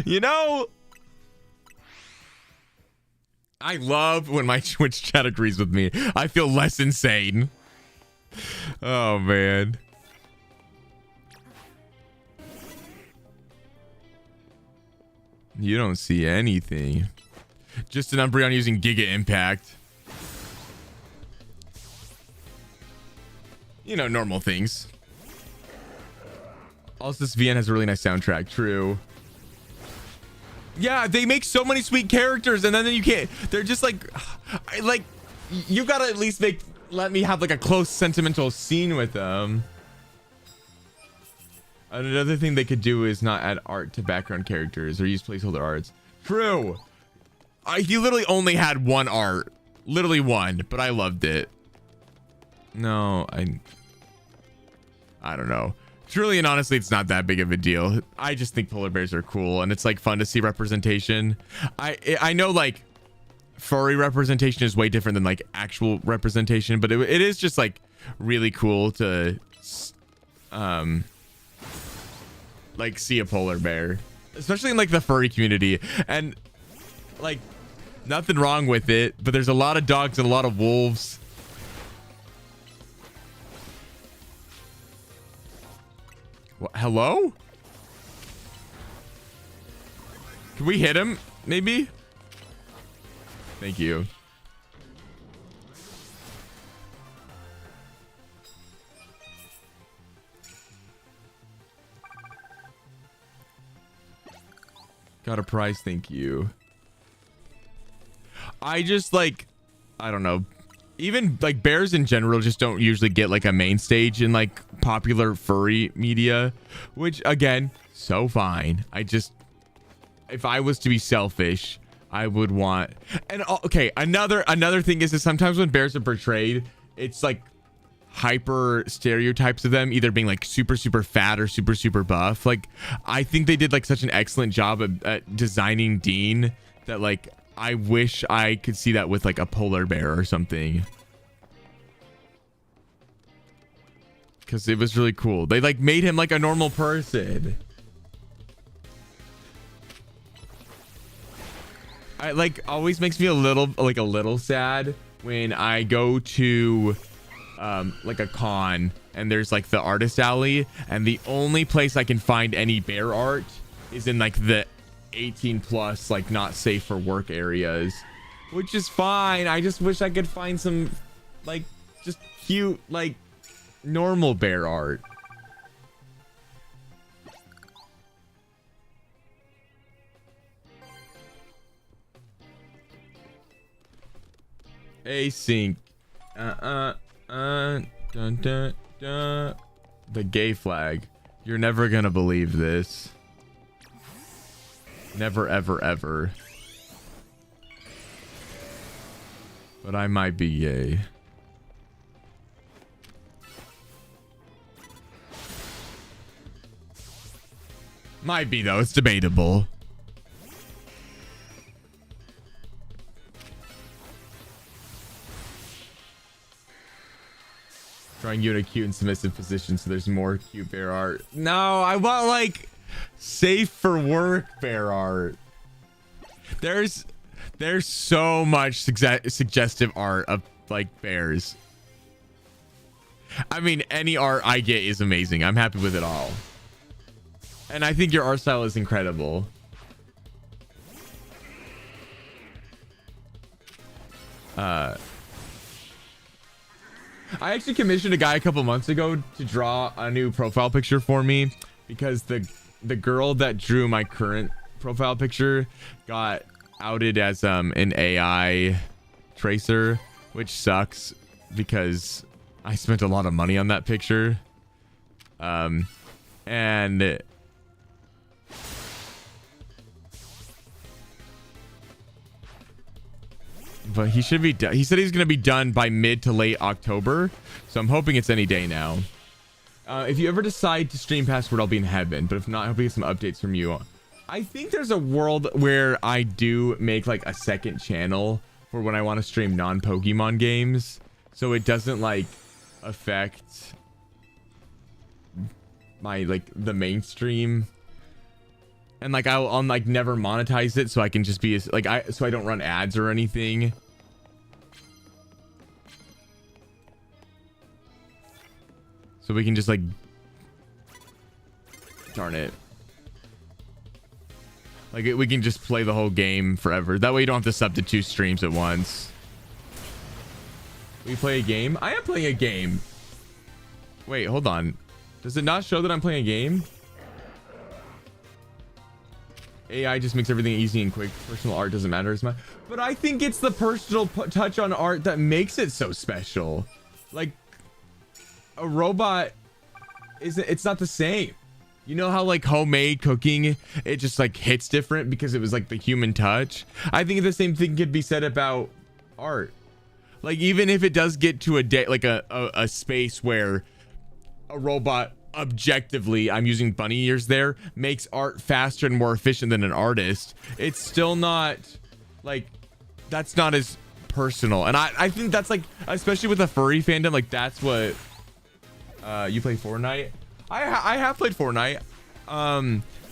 You know? I love when my Twitch chat agrees with me. I feel less insane. Oh, man. You don't see anything. Just an Umbreon using Giga Impact. You know, normal things. Also, this VN has a really nice soundtrack. True. Yeah, they make so many sweet characters, and then you can't. They're just like, you gotta at least let me have like a close sentimental scene with them. Another thing they could do is not add art to background characters or use placeholder arts. True. He literally only had one art, literally one, but I loved it. No, I don't know. Truly and honestly, it's not that big of a deal. I just think polar bears are cool, and it's like fun to see representation. I know like furry representation is way different than like actual representation, but it is just like really cool to like see a polar bear, especially in like the furry community. And like nothing wrong with it, but there's a lot of dogs and a lot of wolves. What, hello? Can we hit him maybe? Thank you. Got a prize, thank you. I just like, I don't know. Even like bears in general just don't usually get like a main stage in like popular furry media, which again, so fine. If I was to be selfish, I would want, and okay, another thing is that sometimes when bears are portrayed, it's like hyper stereotypes of them either being like super fat or super buff. Like I think they did like such an excellent job at designing Dean that like I wish I could see that with like a polar bear or something, because it was really cool. They like made him like a normal person. I like always makes me a little sad when I go to like a con and there's like the artist alley, and the only place I can find any bear art is in like the 18+ like not safe for work areas, which is fine. I just wish I could find some like just cute like normal bear art. Async. Dun, dun, dun. The gay flag. You're never gonna believe this. Never, ever, ever. But I might be gay. Might be though, it's debatable. Drawing you in a cute and submissive position so there's more cute bear art. No, I want like safe for work bear art. There's so much suggestive art of like bears. I mean, any art I get is amazing. I'm happy with it all. And I think your art style is incredible. I actually commissioned a guy a couple months ago to draw a new profile picture for me because the girl that drew my current profile picture got outed as an AI tracer, which sucks because I spent a lot of money on that picture. And but he should be he said he's going to be done by mid to late October, so I'm hoping it's any day now. If you ever decide to stream password, I'll be in heaven, but if not, I'll get some updates from you. I think there's a world where I do make like a second channel for when I want to stream non-Pokemon games, so it doesn't like affect my like the mainstream, and like I'll like never monetize it, so I can just be like so I don't run ads or anything. So we can just like, darn it. Like we can just play the whole game forever. That way you don't have to sub to 2 streams at once. We play a game? I am playing a game. Wait, hold on. Does it not show that I'm playing a game? AI just makes everything easy and quick. Personal art doesn't matter as much. But I think it's the personal touch on art that makes it so special. Like, a robot it's not the same. You know how like homemade cooking, it just like hits different because it was like the human touch. I think the same thing could be said about art. Like even if it does get to a day like a space where a robot objectively, I'm using bunny ears there, makes art faster and more efficient than an artist, it's still not like, that's not as personal. And I think that's like, especially with the furry fandom, like that's what you play Fortnite? I have played Fortnite.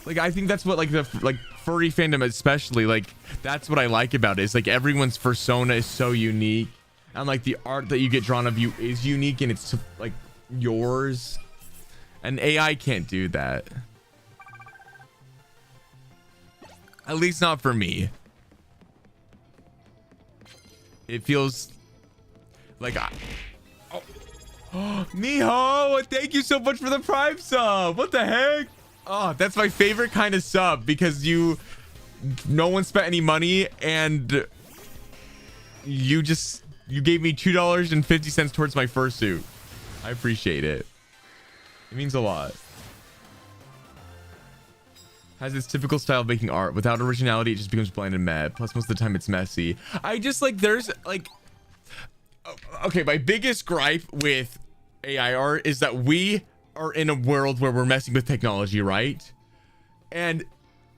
Like I think that's what like the like furry fandom especially, like that's what I like about it. It's like everyone's persona is so unique, and like the art that you get drawn of you is unique, and it's like yours, and AI can't do that, at least not for me. It feels like Miho, thank you so much for the Prime sub. What the heck? Oh, that's my favorite kind of sub, because no one spent any money, and you gave me $2.50 towards my fursuit. I appreciate it. It means a lot. Has its typical style of making art. Without originality, it just becomes bland and mad. Plus, most of the time, it's messy. I just like, there's like, okay, my biggest gripe with AI art is that we are in a world where we're messing with technology, right? And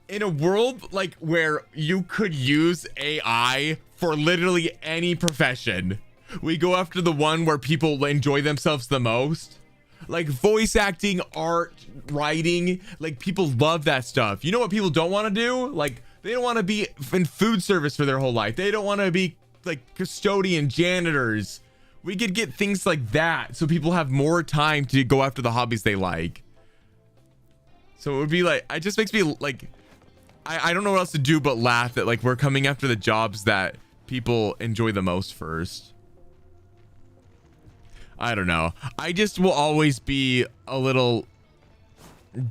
in a world like where you could use AI for literally any profession, we go after the one where people enjoy themselves the most. Like voice acting, art, writing, like people love that stuff. You know what people don't want to do? Like they don't want to be in food service for their whole life. They don't want to be like custodian, janitors. We could get things like that so people have more time to go after the hobbies they like. So it would be like, it just makes me like, I don't know what else to do but laugh that like we're coming after the jobs that people enjoy the most first. I don't know. I just will always be a little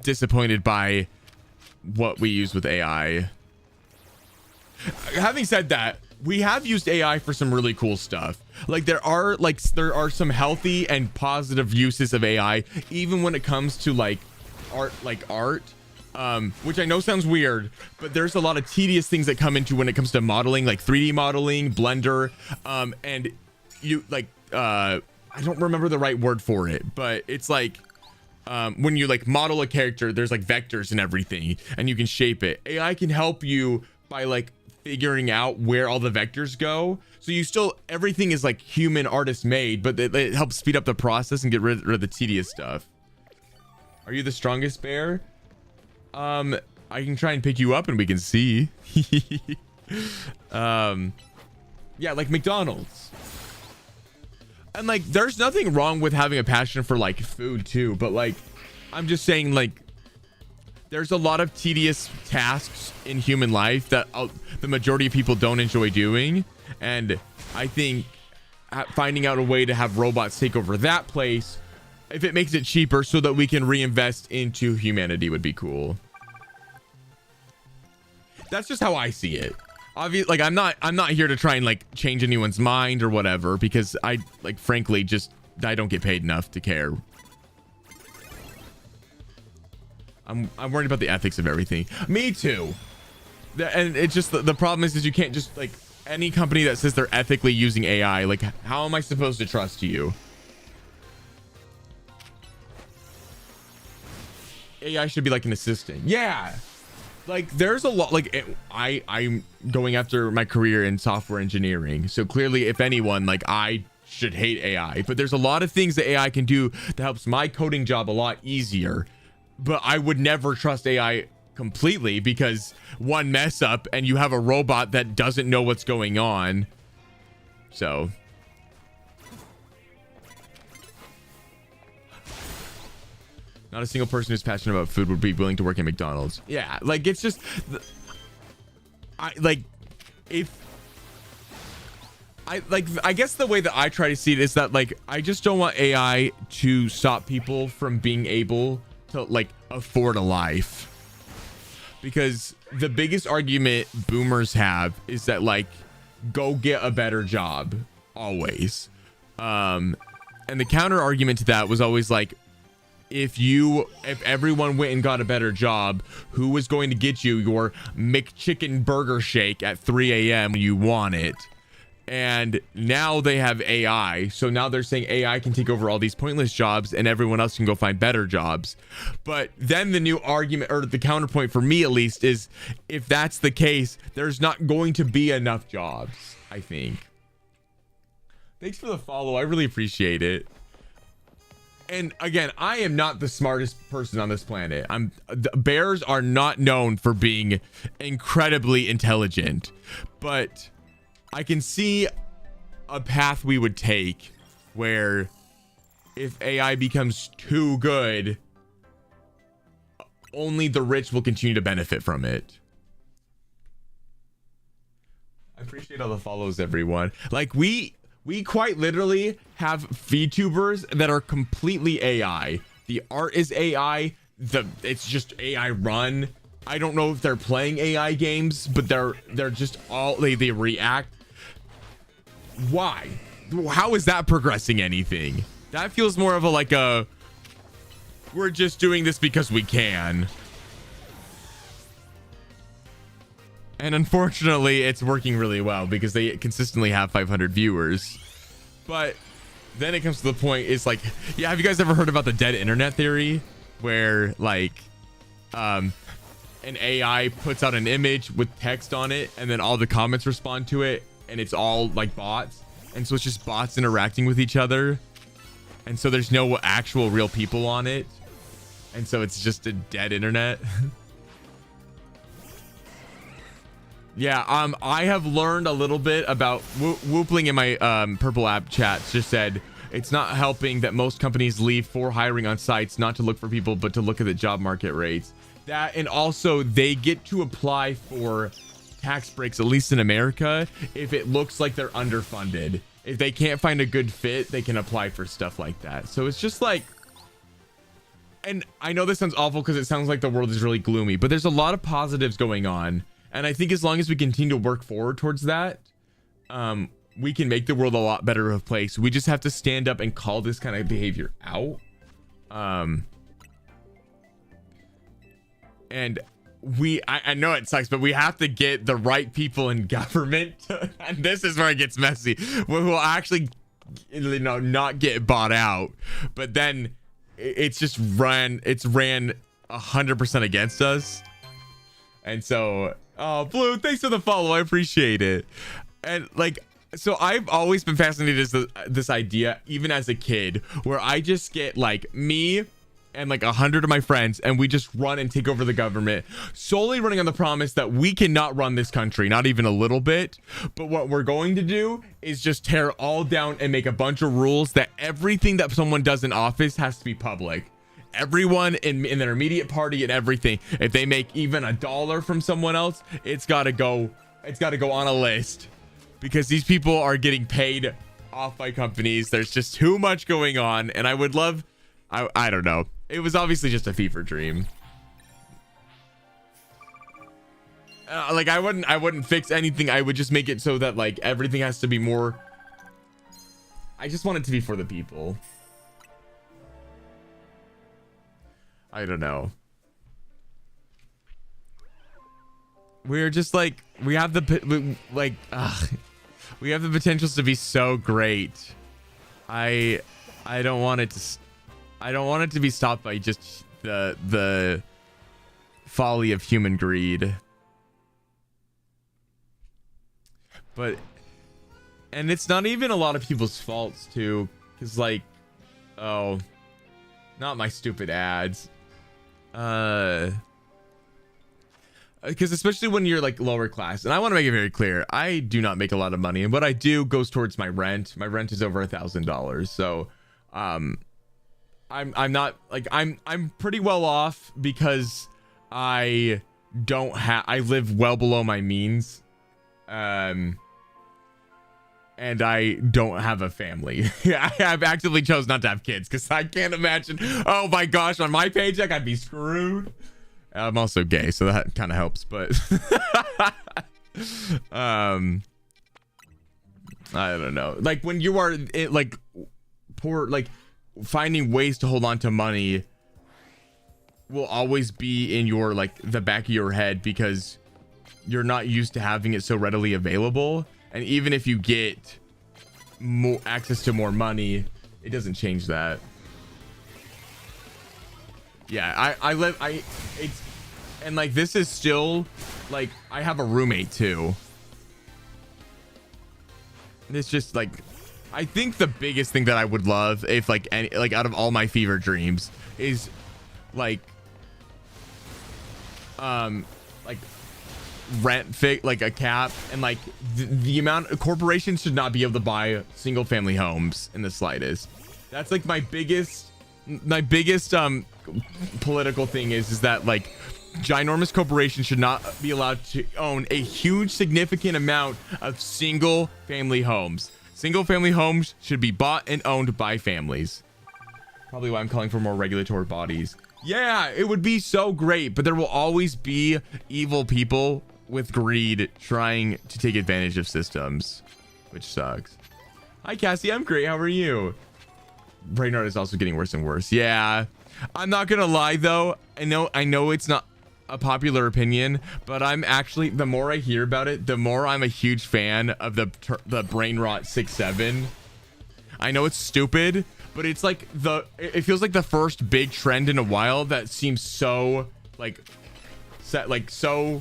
disappointed by what we use with AI. Having said that, we have used AI for some really cool stuff. Like there are some healthy and positive uses of AI, even when it comes to like art, which I know sounds weird, but there's a lot of tedious things that come into when it comes to modeling, like 3D modeling, Blender, and you like, I don't remember the right word for it, but it's like, when you like model a character, there's like vectors and everything, and you can shape it. AI can help you by like figuring out where all the vectors go, so you still, everything is like human artist made, but it helps speed up the process and get rid of the tedious stuff. Are you the strongest bear? I can try and pick you up and we can see. Yeah, like McDonald's. And like there's nothing wrong with having a passion for like food too, but like I'm just saying, like there's a lot of tedious tasks in human life that the majority of people don't enjoy doing, and I think finding out a way to have robots take over that place, if it makes it cheaper so that we can reinvest into humanity, would be cool. That's just how I see it. Obviously, like I'm not here to try and like change anyone's mind or whatever, because I like frankly just I don't get paid enough to care. I'm worried about the ethics of everything. Me too. And it's just the problem is you can't just like any company that says they're ethically using AI, like how am I supposed to trust you? AI should be like an assistant. Yeah. Like there's a lot, like I'm going after my career in software engineering. So clearly, if anyone, like I should hate AI, but there's a lot of things that AI can do that helps my coding job a lot easier. But I would never trust AI completely, because one mess up and you have a robot that doesn't know what's going on. So not a single person who's passionate about food would be willing to work at McDonald's. Yeah, like it's just I guess the way that I try to see it is that like I just don't want AI to stop people from being able to like afford a life. Because the biggest argument boomers have is that like go get a better job always. And the counter argument to that was always like, if everyone went and got a better job, who was going to get you your McChicken burger shake at 3 a.m. when you want it? And now they have AI, so now they're saying AI can take over all these pointless jobs and everyone else can go find better jobs. But then the new argument, or the counterpoint for me at least, is if that's the case, there's not going to be enough jobs, I think. Thanks for the follow, I really appreciate it. And again, I am not the smartest person on this planet. Bears are not known for being incredibly intelligent, but I can see a path we would take where if AI becomes too good, only the rich will continue to benefit from it. I appreciate all the follows, everyone. Like we quite literally have VTubers that are completely AI. The art is AI. It's just AI run. I don't know if they're playing AI games, but they're just all they react. Why? How is that progressing anything? That feels more of a like a we're just doing this because we can. And unfortunately, it's working really well because they consistently have 500 viewers. But then it comes to the point, it's like, yeah, have you guys ever heard about the dead internet theory? Where like an AI puts out an image with text on it and then all the comments respond to it, and it's all like bots, and so it's just bots interacting with each other, and so there's no actual real people on it, and so it's just a dead internet. Yeah, I have learned a little bit about Whoopling in my purple app chats just said it's not helping that most companies leave for hiring on sites not to look for people but to look at the job market rates. That, and also they get to apply for tax breaks, at least in America, if it looks like they're underfunded. If they can't find a good fit, they can apply for stuff like that. So it's just like, and I know this sounds awful because it sounds like the world is really gloomy, but there's a lot of positives going on, and I think as long as we continue to work forward towards that, we can make the world a lot better of a place. We just have to stand up and call this kind of behavior out. And I know it sucks, but we have to get the right people in government and this is where it gets messy, who will actually, you know, not get bought out, but then it's just ran 100% against us. And so, oh, Blue, thanks for the follow, I appreciate it. And like, so I've always been fascinated as this idea, even as a kid, where I just get like me and like 100 of my friends, and we just run and take over the government, solely running on the promise that we cannot run this country, not even a little bit. But what we're going to do is just tear it all down and make a bunch of rules that everything that someone does in office has to be public. Everyone in their immediate party and everything, if they make even $1 from someone else, it's got to go on a list, because these people are getting paid off by companies. There's just too much going on, and I would love, I don't know. It was obviously just a fever dream. Like I wouldn't fix anything. I would just make it so that like everything has to be more. I just want it to be for the people. I don't know. We're just like, we have the we have the potentials to be so great. I don't want it to be stopped by just the folly of human greed. But and it's not even a lot of people's faults too, because like, oh, not my stupid ads. Because especially when you're like lower class, and I want to make it very clear, I do not make a lot of money, and what I do goes towards my rent. My rent is over $1,000, so I'm not like I'm pretty well off because I live well below my means, and I don't have a family. I've actively chose not to have kids because I can't imagine, oh my gosh, on my paycheck I'd be screwed. I'm also gay, so that kind of helps, but I don't know, like when you are like poor, like finding ways to hold on to money will always be in your like the back of your head because you're not used to having it so readily available. And even if you get more access to more money, it doesn't change that. Yeah, it's, and like this is still like I have a roommate too. It's just like, I think the biggest thing that I would love if like any, like out of all my fever dreams is like rent like a cap, and like the amount of corporations should not be able to buy single family homes in the slightest. That's like my biggest political thing is that like ginormous corporations should not be allowed to own a huge significant amount of single family homes. Single family homes should be bought and owned by families. Probably why I'm calling for more regulatory bodies. Yeah, it would be so great, but there will always be evil people with greed trying to take advantage of systems, which sucks. Hi Cassie, I'm great. How are you? Brainrot is also getting worse and worse. Yeah, I'm not gonna lie though. I know it's not a popular opinion, but I'm actually, the more I hear about it, the more I'm a huge fan of the Brainrot 6-7. I know it's stupid, but it's like it feels like the first big trend in a while that seems so like so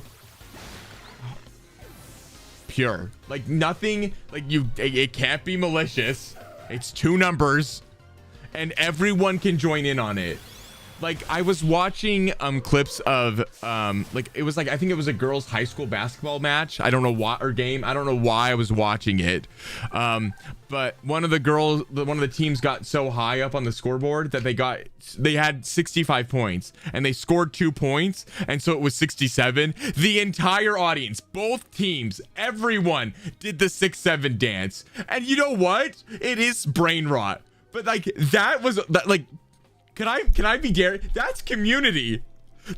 pure, like nothing, like it can't be malicious. It's two numbers and everyone can join in on it. Like I was watching clips of like it was like, I think it was a girls high school basketball match, I don't know why, or game, I don't know why I was watching it, but one of the teams got so high up on the scoreboard that they had 65 points and they scored 2 points, and so it was 67. The entire audience, both teams, everyone did the 6-7 dance, and you know what, it is brain rot, but like that was that, like, can I be Gary? That's community.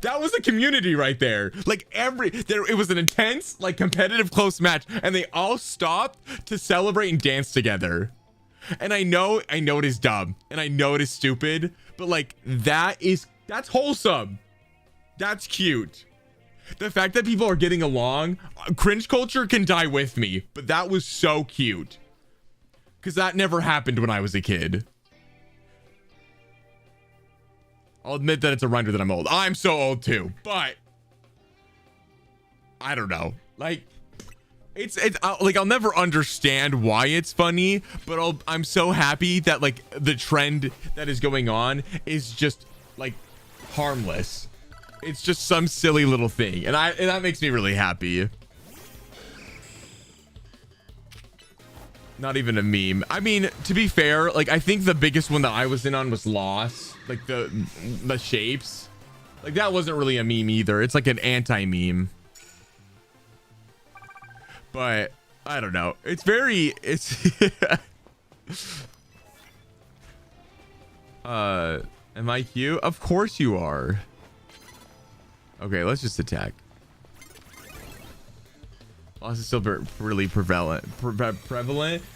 That was a community right there. Like it was an intense, like competitive close match, and they all stopped to celebrate and dance together. And I know it is dumb and I know it is stupid, but like that's wholesome. That's cute. The fact that people are getting along, cringe culture can die with me, but that was so cute. Because that never happened when I was a kid. I'll admit that it's a reminder that I'm old. I'm so old too, but I don't know. Like it's like I'll never understand why it's funny, but I'm so happy that like the trend that is going on is just like harmless. It's just some silly little thing, and that makes me really happy. Not even a meme. I mean, to be fair, like I think the biggest one that I was in on was Loss, like the shapes, like that wasn't really a meme either. It's like an anti-meme, but I don't know, it's am I cute? Of course you are. Okay, let's just attack. Loss is still really prevalent.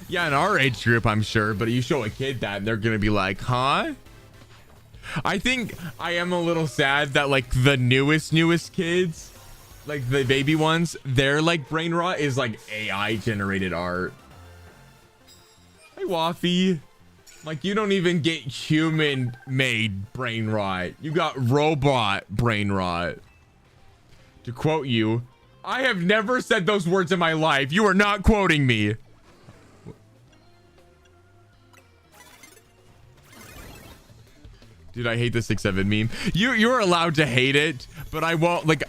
Yeah, in our age group, I'm sure, but you show a kid that and they're gonna be like, huh? I think I am a little sad that like the newest kids, like the baby ones, their like brain rot is like AI generated art. Hi Waffy. Like, you don't even get human made brain rot. You got robot brain rot. To quote you, I have never said those words in my life. You are not quoting me. Dude, I hate the 6-7 meme. You're allowed to hate it, but I won't. Like,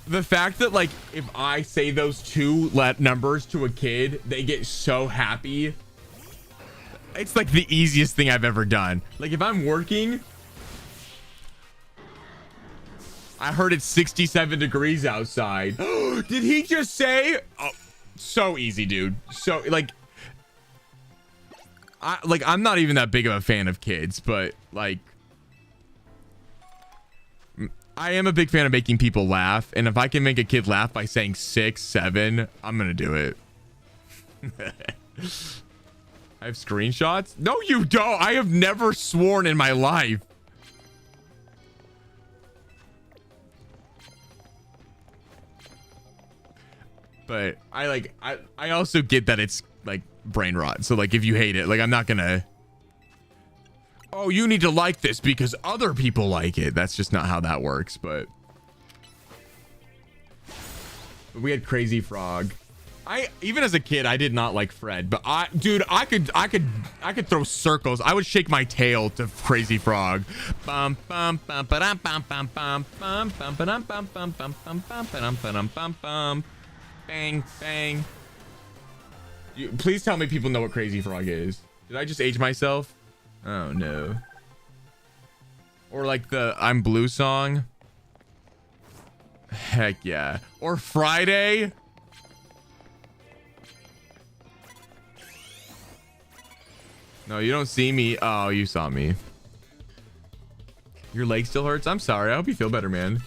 the fact that, like, if I say those two numbers to a kid, they get so happy. It's like the easiest thing I've ever done. Like, if I'm working, I heard it's 67 degrees outside. Did he just say? Oh, so easy, dude. So, like, I'm not even that big of a fan of kids, but like, I am a big fan of making people laugh, and if I can make a kid laugh by saying 6, 7, I'm gonna do it. I have screenshots. No, you don't. I have never sworn in my life. But I also get that it's like brain rot. So like, if you hate it, like, I'm not gonna, oh, you need to like this because other people like it. That's just not how that works. But we had Crazy Frog. Even as a kid, I did not like Fred, but dude, I could throw circles. I would shake my tail to Crazy Frog. Bum bum bum ba-dum bum bum bum bum bum ba-dum bum bum bum bum bum ba-dum ba-dum bum bum. Bang bang. Please tell me people know what Crazy Frog is. Did I just age myself? Oh no. Or like the I'm Blue song. Heck yeah. Or Friday. No, you don't see me. Oh, you saw me. Your leg still hurts? I'm sorry. I hope you feel better, man.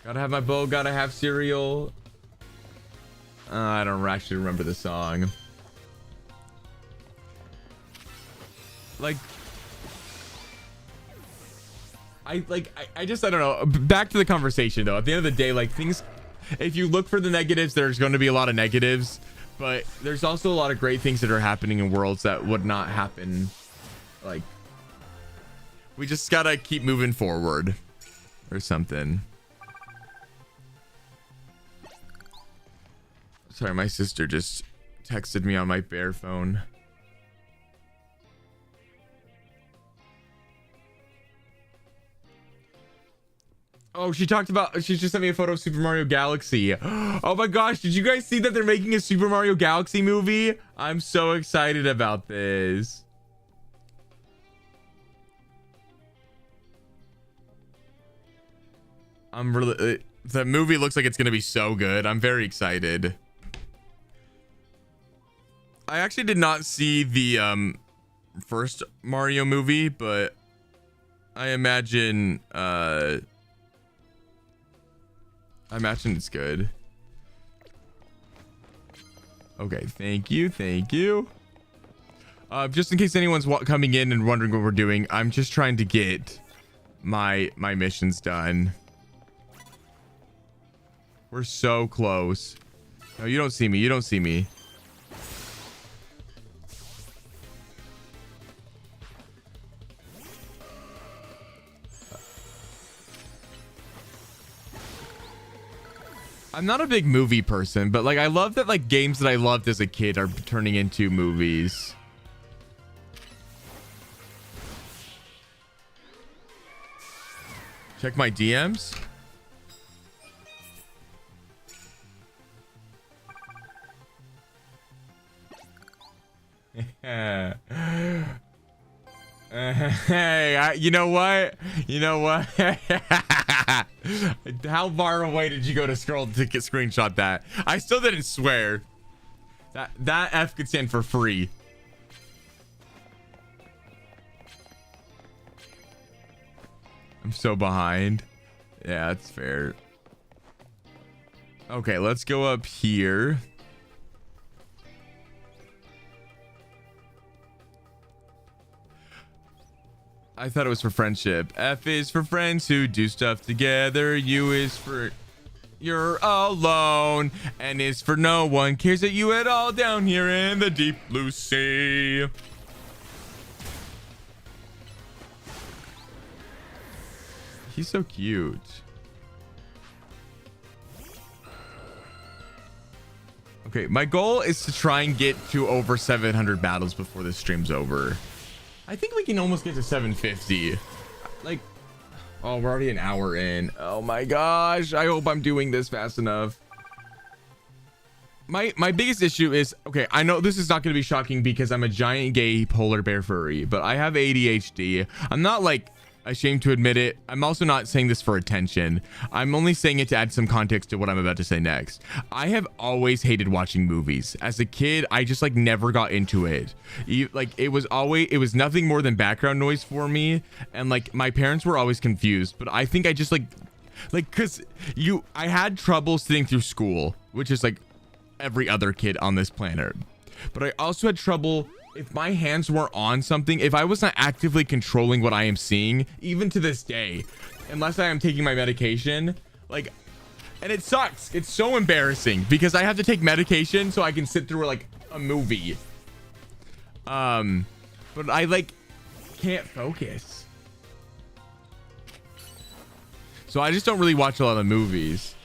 Gotta have my bow. Gotta have cereal. I don't actually remember the song. Like, I don't know. Back to the conversation though. At the end of the day, like, things, if you look for the negatives, there's going to be a lot of negatives, but there's also a lot of great things that are happening in worlds that would not happen. Like, we just gotta keep moving forward or something. Sorry, my sister just texted me on my bear phone. Oh, she just sent me a photo of Super Mario Galaxy. Oh my gosh, did you guys see that they're making a Super Mario Galaxy movie? I'm so excited about this. I'm really, the movie looks like it's gonna be so good. I'm very excited. I actually did not see the first Mario movie, but I imagine it's good. Okay, thank you. Just in case anyone's coming in and wondering what we're doing, I'm just trying to get my missions done. We're so close. No, you don't see me. I'm not a big movie person, but like, I love that like games that I loved as a kid are turning into movies. Check my DMs. Hey, you know what? How far away did you go to scroll to get screenshot that? I still didn't swear. That F could stand for free. I'm so behind. Yeah, that's fair. Okay, let's go up here. I thought it was for friendship. F is for friends who do stuff together. U is for you're alone, and it's for no one cares that you at all down here in the deep blue sea. He's so cute. Okay, my goal is to try and get to over 700 battles before this stream's over. I think we can almost get to 750. Like, oh, we're already an hour in. Oh my gosh, I hope I'm doing this fast enough. My biggest issue is, okay, I know this is not going to be shocking because I'm a giant gay polar bear furry, but I have ADHD. I'm not like ashamed to admit it. I'm also not saying this for attention. I'm only saying it to add some context to what I'm about to say next. I have always hated watching movies. As a kid, I just like never got into it. Like it was nothing more than background noise for me, and like my parents were always confused, but I think I just like cuz I had trouble sitting through school, which is like every other kid on this planet. But I also had trouble if my hands were on something, if I was not actively controlling what I am seeing, even to this day, unless I am taking my medication, like, and it sucks. It's so embarrassing because I have to take medication so I can sit through like a movie. But I like can't focus. So I just don't really watch a lot of movies.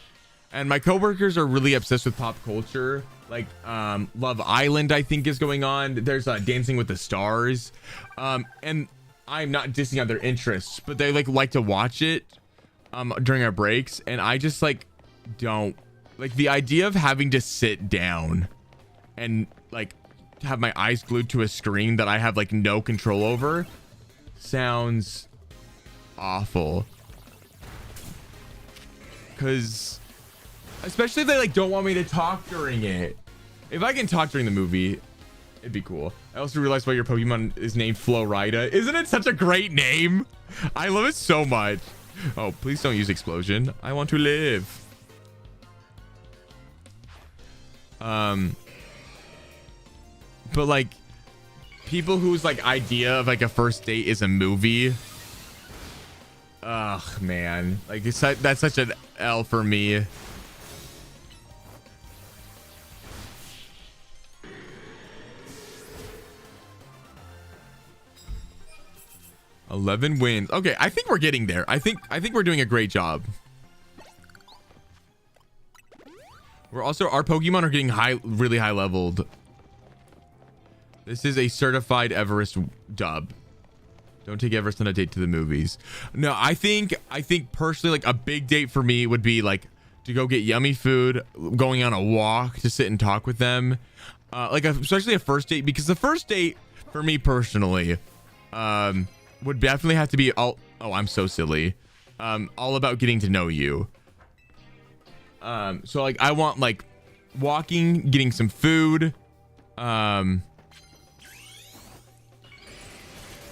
And my coworkers are really obsessed with pop culture. Like Love Island, I think, is going on. There's Dancing with the Stars, and I'm not dissing on their interests, but they like to watch it during our breaks, and I just like don't like the idea of having to sit down and like have my eyes glued to a screen that I have like no control over. Sounds awful, because especially if they like don't want me to talk during it. If I can talk during the movie, it'd be cool. I also realized why your Pokemon is named Florida. Isn't it such a great name? I love it so much. Oh, please don't use explosion. I want to live. But like people whose like idea of like a first date is a movie. Ugh, man. Like that's such an L for me. $11 wins. Okay, I think we're getting there. I think we're doing a great job. We're also, our Pokemon are getting really high leveled. This is a certified Everest dub. Don't take Everest on a date to the movies. No, I think personally, like a big date for me would be like to go get yummy food, going on a walk to sit and talk with them. Like especially a first date, because the first date for me personally, would definitely have to be all, oh, I'm so silly, all about getting to know you. So like I want like walking, getting some food,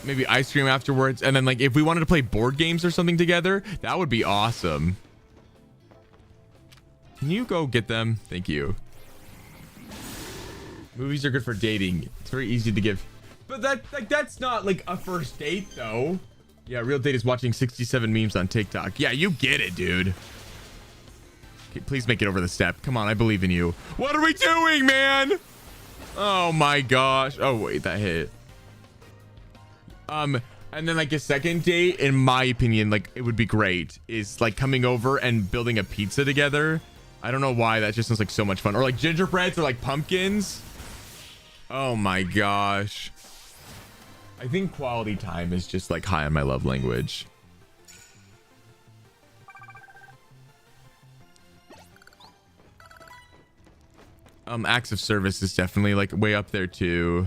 maybe ice cream afterwards, and then like if we wanted to play board games or something together, that would be awesome. Can you go get them? Thank you. Movies are good for dating. It's very easy to give. But that's not like a first date though. Yeah, real date is watching 67 memes on TikTok. Yeah, you get it, dude. Okay, please make it over the step. Come on, I believe in you. What are we doing, man? Oh my gosh. Oh wait, that hit. And then like a second date, in my opinion, like it would be great, is like coming over and building a pizza together. I don't know why, that just sounds like so much fun. Or like gingerbreads or like pumpkins. Oh my gosh. I think quality time is just like high on my love language. Acts of service is definitely like way up there too.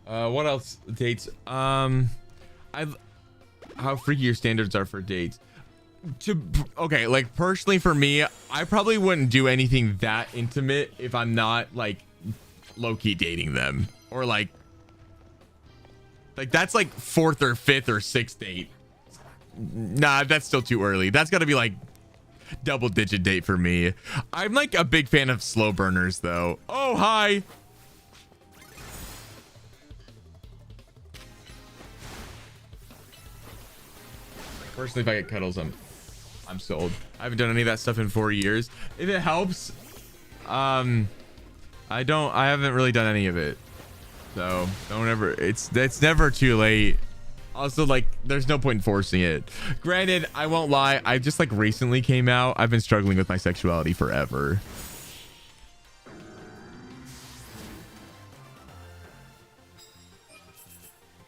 What else? Dates. How freaky your standards are for dates. Okay, like personally for me, I probably wouldn't do anything that intimate if I'm not like low-key dating them, or like that's like 4th or 5th or 6th date. Nah, that's still too early. That's got to be like double-digit date for me. I'm like a big fan of slow burners though. Oh, hi. Personally, if I get cuddles, I'm sold. I haven't done any of that stuff in 4 years. If it helps, I haven't really done any of it. So don't ever, it's never too late. Also, like, there's no point in forcing it. Granted, I won't lie, I just like recently came out. I've been struggling with my sexuality forever.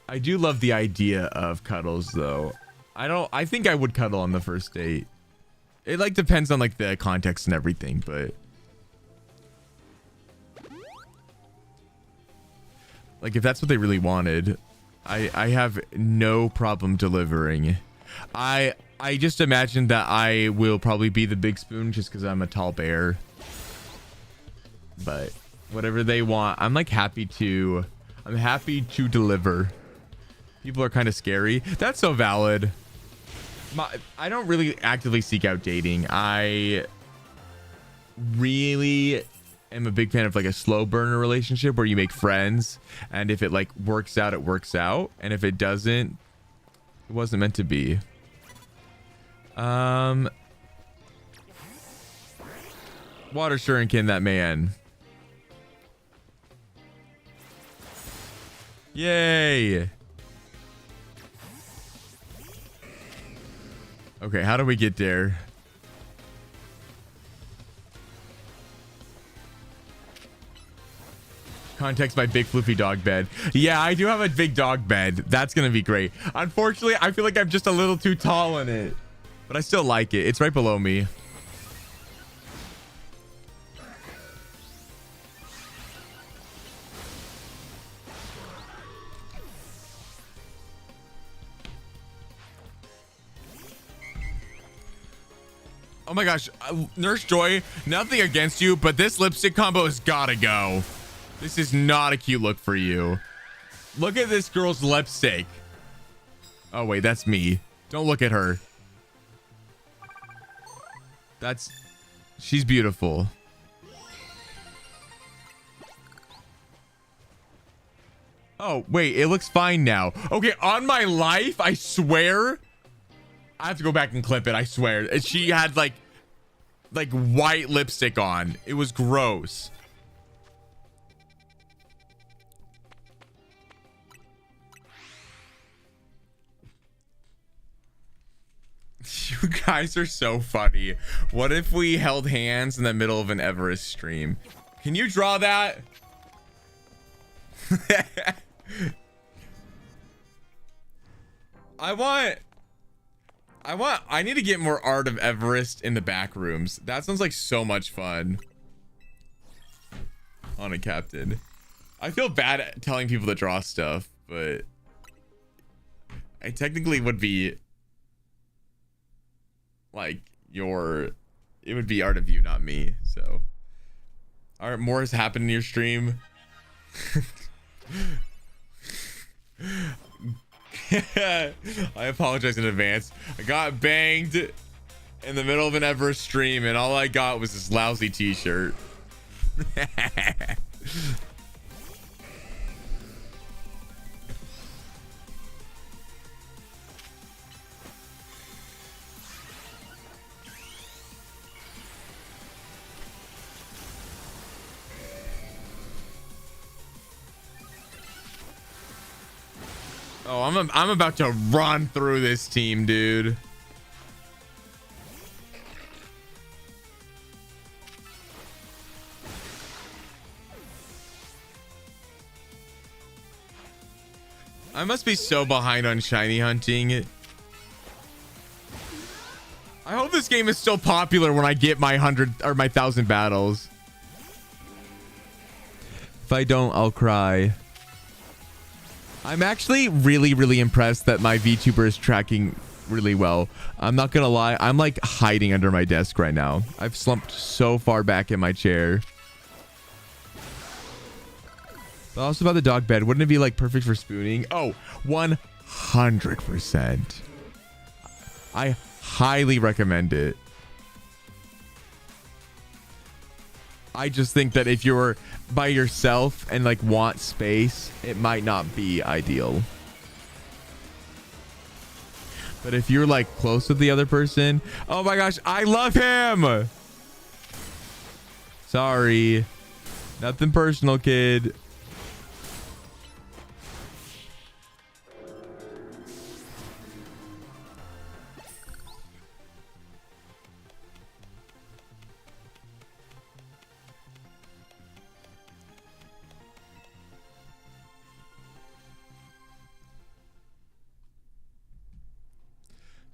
I do love the idea of cuddles though. I think I would cuddle on the first date. It like depends on like the context and everything, but like if that's what they really wanted, I have no problem delivering. I just imagine that I will probably be the big spoon just because I'm a tall bear. But whatever they want, I'm happy to deliver. People are kind of scary. That's so valid. I don't really actively seek out dating. I really am a big fan of like a slow burner relationship where you make friends, and if it like works out, it works out, and if it doesn't, it wasn't meant to be. Water shuriken that man. Yay. Okay, how do we get there? Context my big floofy dog bed. Yeah, I do have a big dog bed. That's gonna be great. Unfortunately, I feel like I'm just a little too tall in it, but I still like it. It's right below me. Oh my gosh, Nurse Joy, nothing against you, but this lipstick combo has gotta go. This is not a cute look for you. Look at this girl's lipstick. Oh wait, that's me. Don't look at her. She's beautiful. Oh wait, it looks fine now. Okay, on my life, I swear, I have to go back and clip it. I swear. She had like white lipstick on. It was gross. You guys are so funny. What if we held hands in the middle of an Everest stream? Can you draw that? I need to get more art of Everest in the back rooms. That sounds like so much fun. On a captain. I feel bad at telling people to draw stuff, but I technically would be like it would be art of you, not me. So art more has happened in your stream. I apologize in advance. I got banged in the middle of an Everest stream, and all I got was this lousy t-shirt. Oh, I'm about to run through this team, dude. I must be so behind on shiny hunting. I hope this game is still popular when I get my 100 or my 1,000 battles. If I don't, I'll cry. I'm actually really impressed that my VTuber is tracking really well. I'm not gonna lie, I'm like hiding under my desk right now. I've slumped so far back in my chair. But also about the dog bed, wouldn't it be like perfect for spooning? Oh, 100%. I highly recommend it. I just think that if you're by yourself and like want space, it might not be ideal. But if you're like close with the other person, oh my gosh, I love him. Sorry, nothing personal, kid.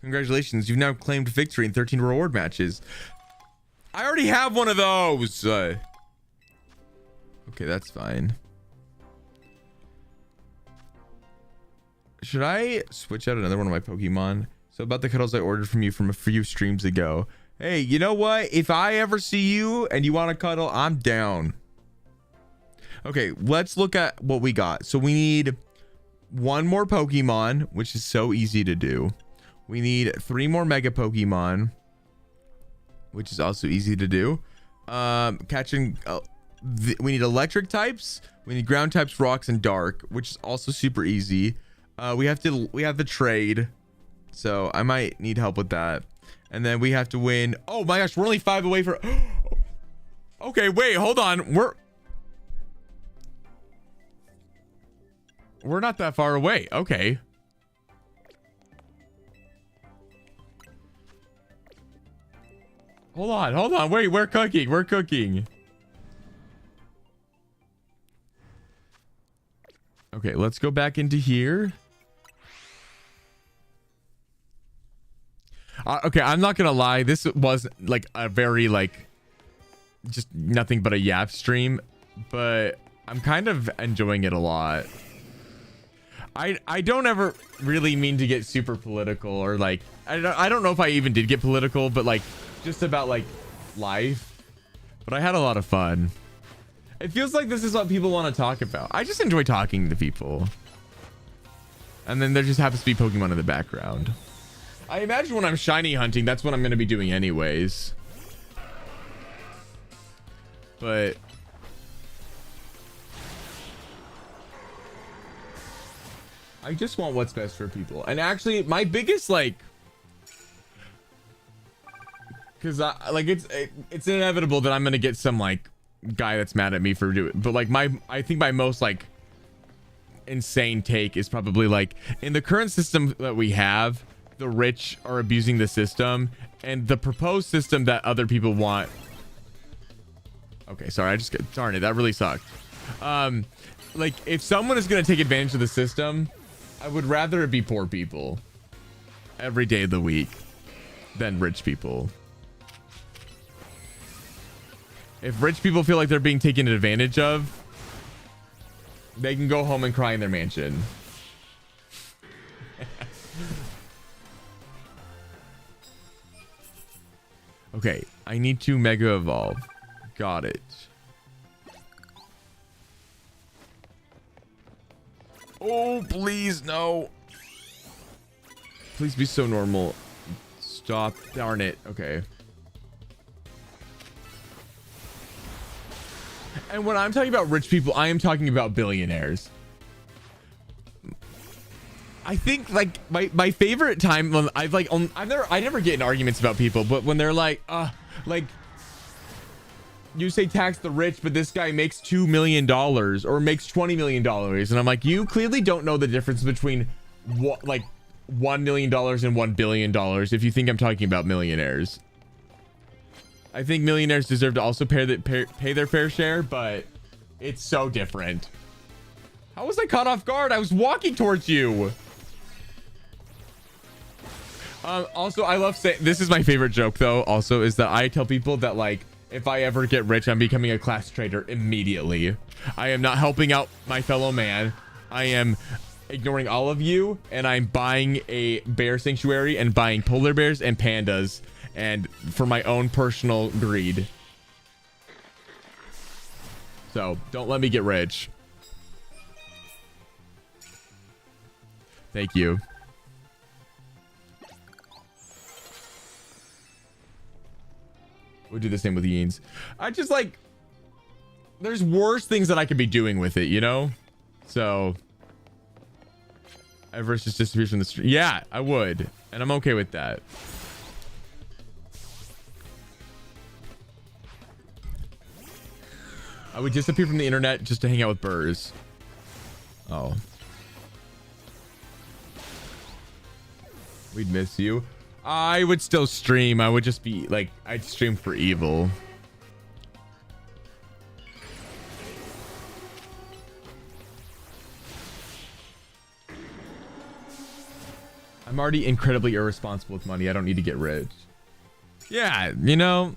Congratulations, you've now claimed victory in 13 reward matches. I already have one of those. Okay, that's fine. Should I switch out another one of my Pokemon? So about the cuddles I ordered from you from a few streams ago. Hey, you know what? If I ever see you and you want to cuddle, I'm down. Okay, let's look at what we got. So we need one more Pokemon, which is so easy to do. We need 3 more Mega Pokemon, which is also easy to do. We need electric types. We need ground types, rocks, and dark, which is also super easy. We have to trade, so I might need help with that. And then we have to win. Oh my gosh, we're only 5 away from. Okay, wait, hold on. We're not that far away. Okay. Hold on. Wait, we're cooking. Okay, let's go back into here. Okay, I'm not gonna lie. This was like a very just nothing but a yap stream, but I'm kind of enjoying it a lot. I don't ever really mean to get super political or I don't know if I even did get political, but just about life. But I had a lot of fun. It feels like this is what people want to talk about. I just enjoy talking to people. And then there just happens to be Pokemon in the background. I imagine when I'm shiny hunting, that's what I'm going to be doing anyways. But I just want what's best for people. And actually, my biggest because it's inevitable that I'm gonna get some guy that's mad at me for doing it. But I think my most insane take is probably in the current system that we have, the rich are abusing the system, and the proposed system that other people want. Okay, sorry, darn it, that really sucked. If someone is gonna take advantage of the system, I would rather it be poor people every day of the week than rich people. If rich people feel like they're being taken advantage of, they can go home and cry in their mansion. Okay, I need to Mega Evolve. Got it. Oh, please, no. Please be so normal. Stop. Darn it. Okay. And when I'm talking about rich people, I am talking about billionaires. I think my favorite time when I never get in arguments about people, but when they're you say tax the rich, but this guy makes $2 million or makes $20 million, and I'm like, you clearly don't know the difference between what $1 million and $1 billion if you think I'm talking about millionaires. I think millionaires deserve to also pay their fair share, but it's so different. How was I caught off guard? I was walking towards you. Also, I love saying, this is my favorite joke though, also, is that I tell people that if I ever get rich, I'm becoming a class trader immediately. I am not helping out my fellow man. I am ignoring all of you, and I'm buying a bear sanctuary and buying polar bears and pandas, and for my own personal greed. So don't let me get rich. Thank you. We'll do the same with Yeens. I just there's worse things that I could be doing with it, you know? So Everest just disappears from the street. Yeah, I would. And I'm okay with that. I would disappear from the internet just to hang out with birds. Oh. We'd miss you. I would still stream. I would just be like, I'd stream for evil. I'm already incredibly irresponsible with money. I don't need to get rich. Yeah, you know,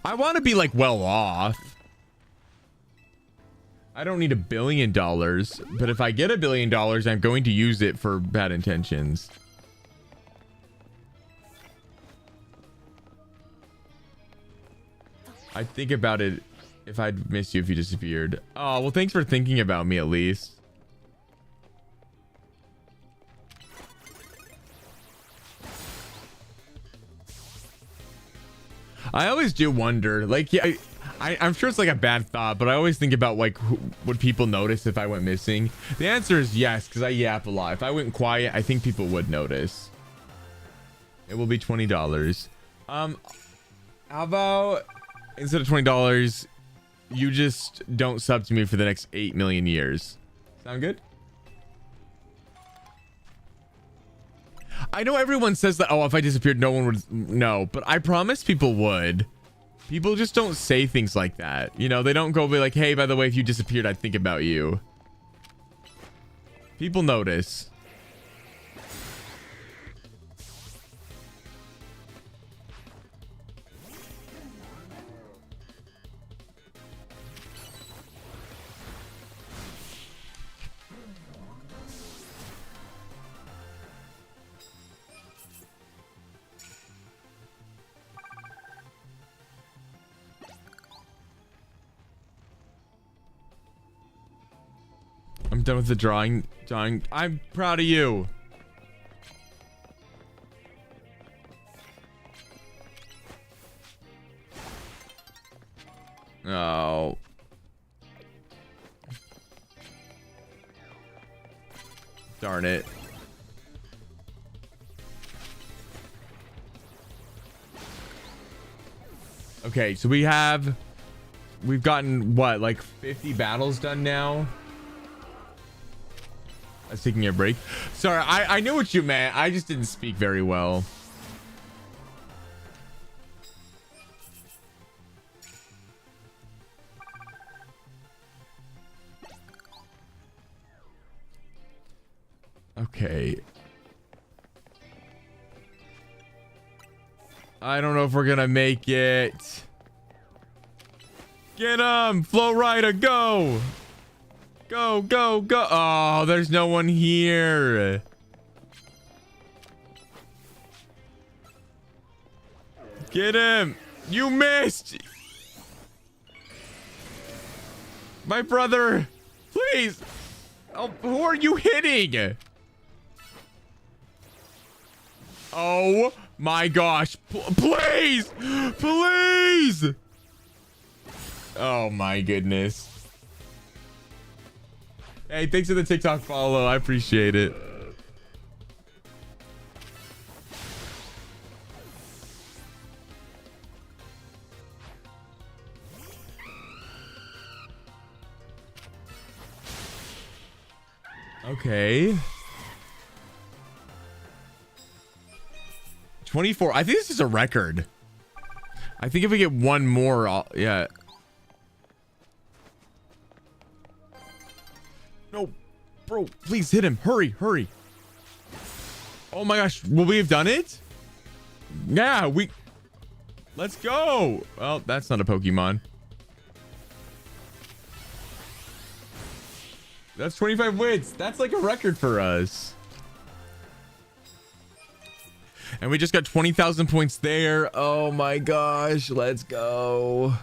I want to be like well off. I don't need $1 billion, but if I get $1 billion, I'm going to use it for bad intentions. I'd think about it if I'd miss you if you disappeared. Oh, well, thanks for thinking about me at least. I always do wonder, like, yeah, I'm sure it's like a bad thought, but I always think about like, would people notice if I went missing? The answer is yes, because I yap a lot. If I went quiet, I think people would notice. It will be $20. How about instead of $20, you just don't sub to me for the next 8 million years? Sound good? I know everyone says that, oh, if I disappeared, no one would know, but I promise people would. People just don't say things like that. You know, they don't go be like, hey, by the way, if you disappeared, I'd think about you. People notice. I'm done with the drawing. I'm proud of you. Oh. Darn it. Okay, so we've gotten what, like 50 battles done now? I was taking a break. Sorry, I knew what you meant. I just didn't speak very well. Okay. I don't know if we're gonna make it. Get him! Flow Rider, go! Go, go, go. Oh, there's no one here. Get him. You missed. My brother. Please. Oh, who are you hitting? Oh my gosh. Please. Please. Oh my goodness. Hey, thanks for the TikTok follow. I appreciate it. Okay. 24. I think this is a record. I think if we get one more, yeah. No, bro, please hit him. Hurry, hurry. Oh my gosh, will we have done it? Yeah, let's go. Well, that's not a Pokemon. That's 25 wins. That's like a record for us. And we just got 20,000 points there. Oh my gosh, let's go.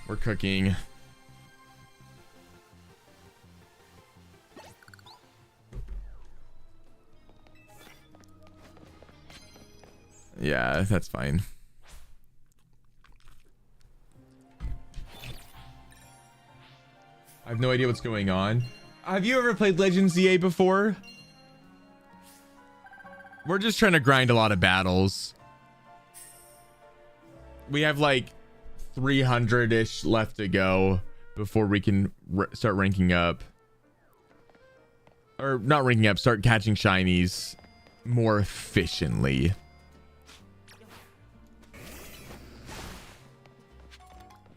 We're cooking. Yeah, that's fine. I have no idea what's going on. Have you ever played Legends EA before? We're just trying to grind a lot of battles. We have like 300-ish left to go before we can start ranking up. Or not ranking up, start catching shinies more efficiently.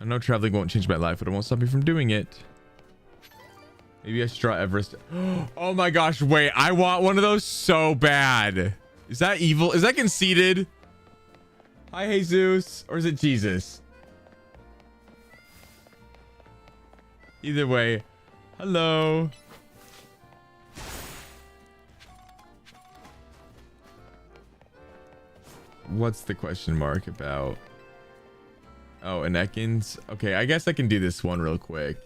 I know traveling won't change my life, but it won't stop me from doing it. Maybe I should try Everest. Oh my gosh, wait, I want one of those so bad. Is that evil? Is that conceited? Hi, Jesus. Or is it Jesus? Either way. Hello. What's the question mark about? Oh, an Ekans. Okay, I guess I can do this one real quick.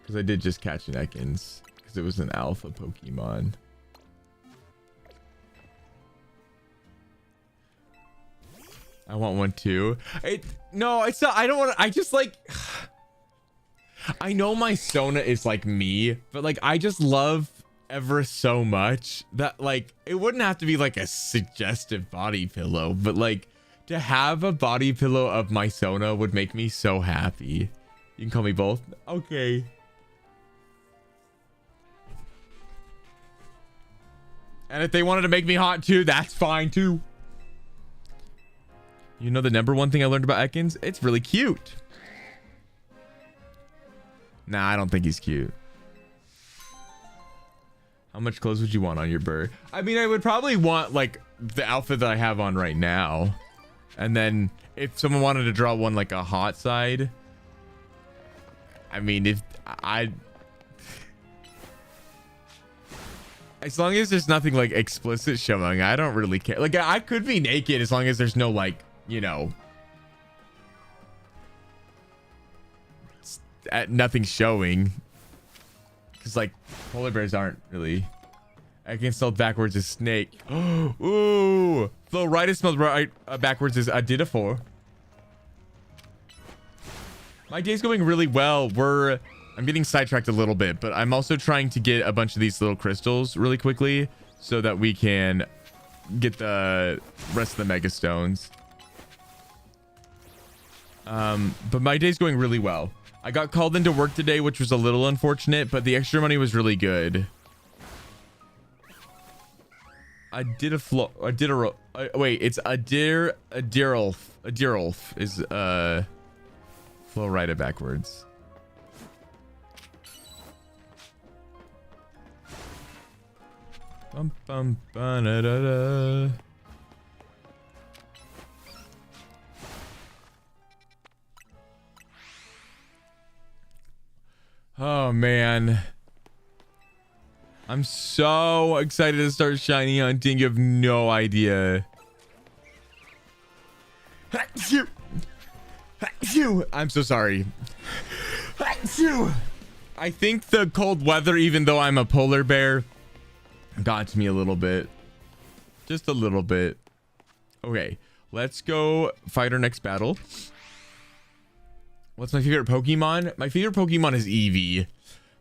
Because I did just catch an Ekans. Because it was an alpha Pokemon. I want one too. No, it's not. I don't want to. I just like. I know my Sona is like me, but like I just love Everest so much that like it wouldn't have to be like a suggestive body pillow, but like to have a body pillow of my Sona would make me so happy. You can call me both. Okay. And if they wanted to make me hot too, that's fine too. You know the number one thing I learned about Ekans? It's really cute. Nah, I don't think he's cute. How much clothes would you want on your bird? I mean, I would probably want like the outfit that I have on right now. And then if someone wanted to draw one like a hot side, I mean, if I... As long as there's nothing like explicit showing, I don't really care. Like I could be naked as long as there's no like, you know, nothing showing. Because like polar bears aren't really. I can spell backwards as snake. Ooh, flow right is spelled right backwards is Adidafor. My day's going really well. I'm getting sidetracked a little bit, but I'm also trying to get a bunch of these little crystals really quickly so that we can get the rest of the mega stones. But my day's going really well. I got called into work today, which was a little unfortunate, but the extra money was really good. Wait, it's Adirolf is flow right backwards. Bum, bum, ba, da, da, da. Oh man, I'm so excited to start shiny hunting. You have no idea. I'm so sorry. I think the cold weather, even though I'm a polar bear, got to me a little bit. Just a little bit. Okay, let's go fight our next battle. What's my favorite Pokemon? My favorite Pokemon is Eevee.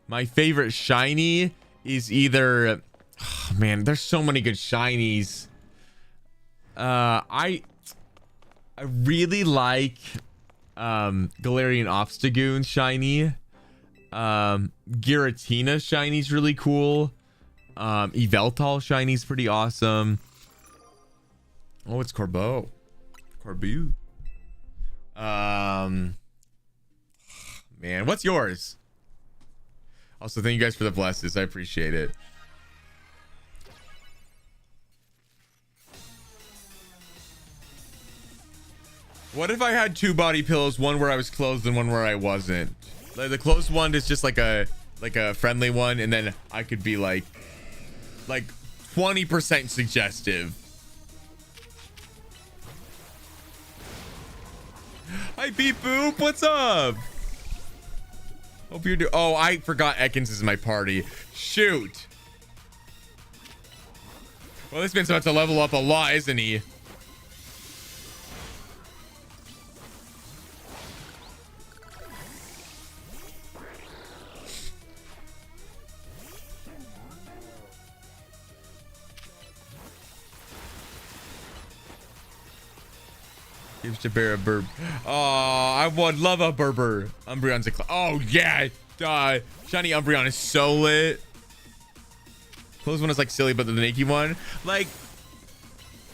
My favorite shiny is either... Oh, man, there's so many good shinies. I really like Galarian Obstagoon shiny. Giratina shiny's really cool. Yveltal shiny's pretty awesome. Oh, it's Corbeau. Man, what's yours? Also, thank you guys for the blesses. I appreciate it. What if I had two body pillows, one where I was clothed and one where I wasn't? Like, the closed one is just like a friendly one, and then I could be like 20% suggestive. Hi, Beep Boop. What's up? Hope you're doing. Oh, I forgot Ekans is in my party. Shoot. Well, this man's about to level up a lot, isn't he? Give Shabera a burp. Oh, I would love a burper. Umbreon's a oh yeah. Shiny Umbreon is so lit. Close one is like silly, but the Nike one, like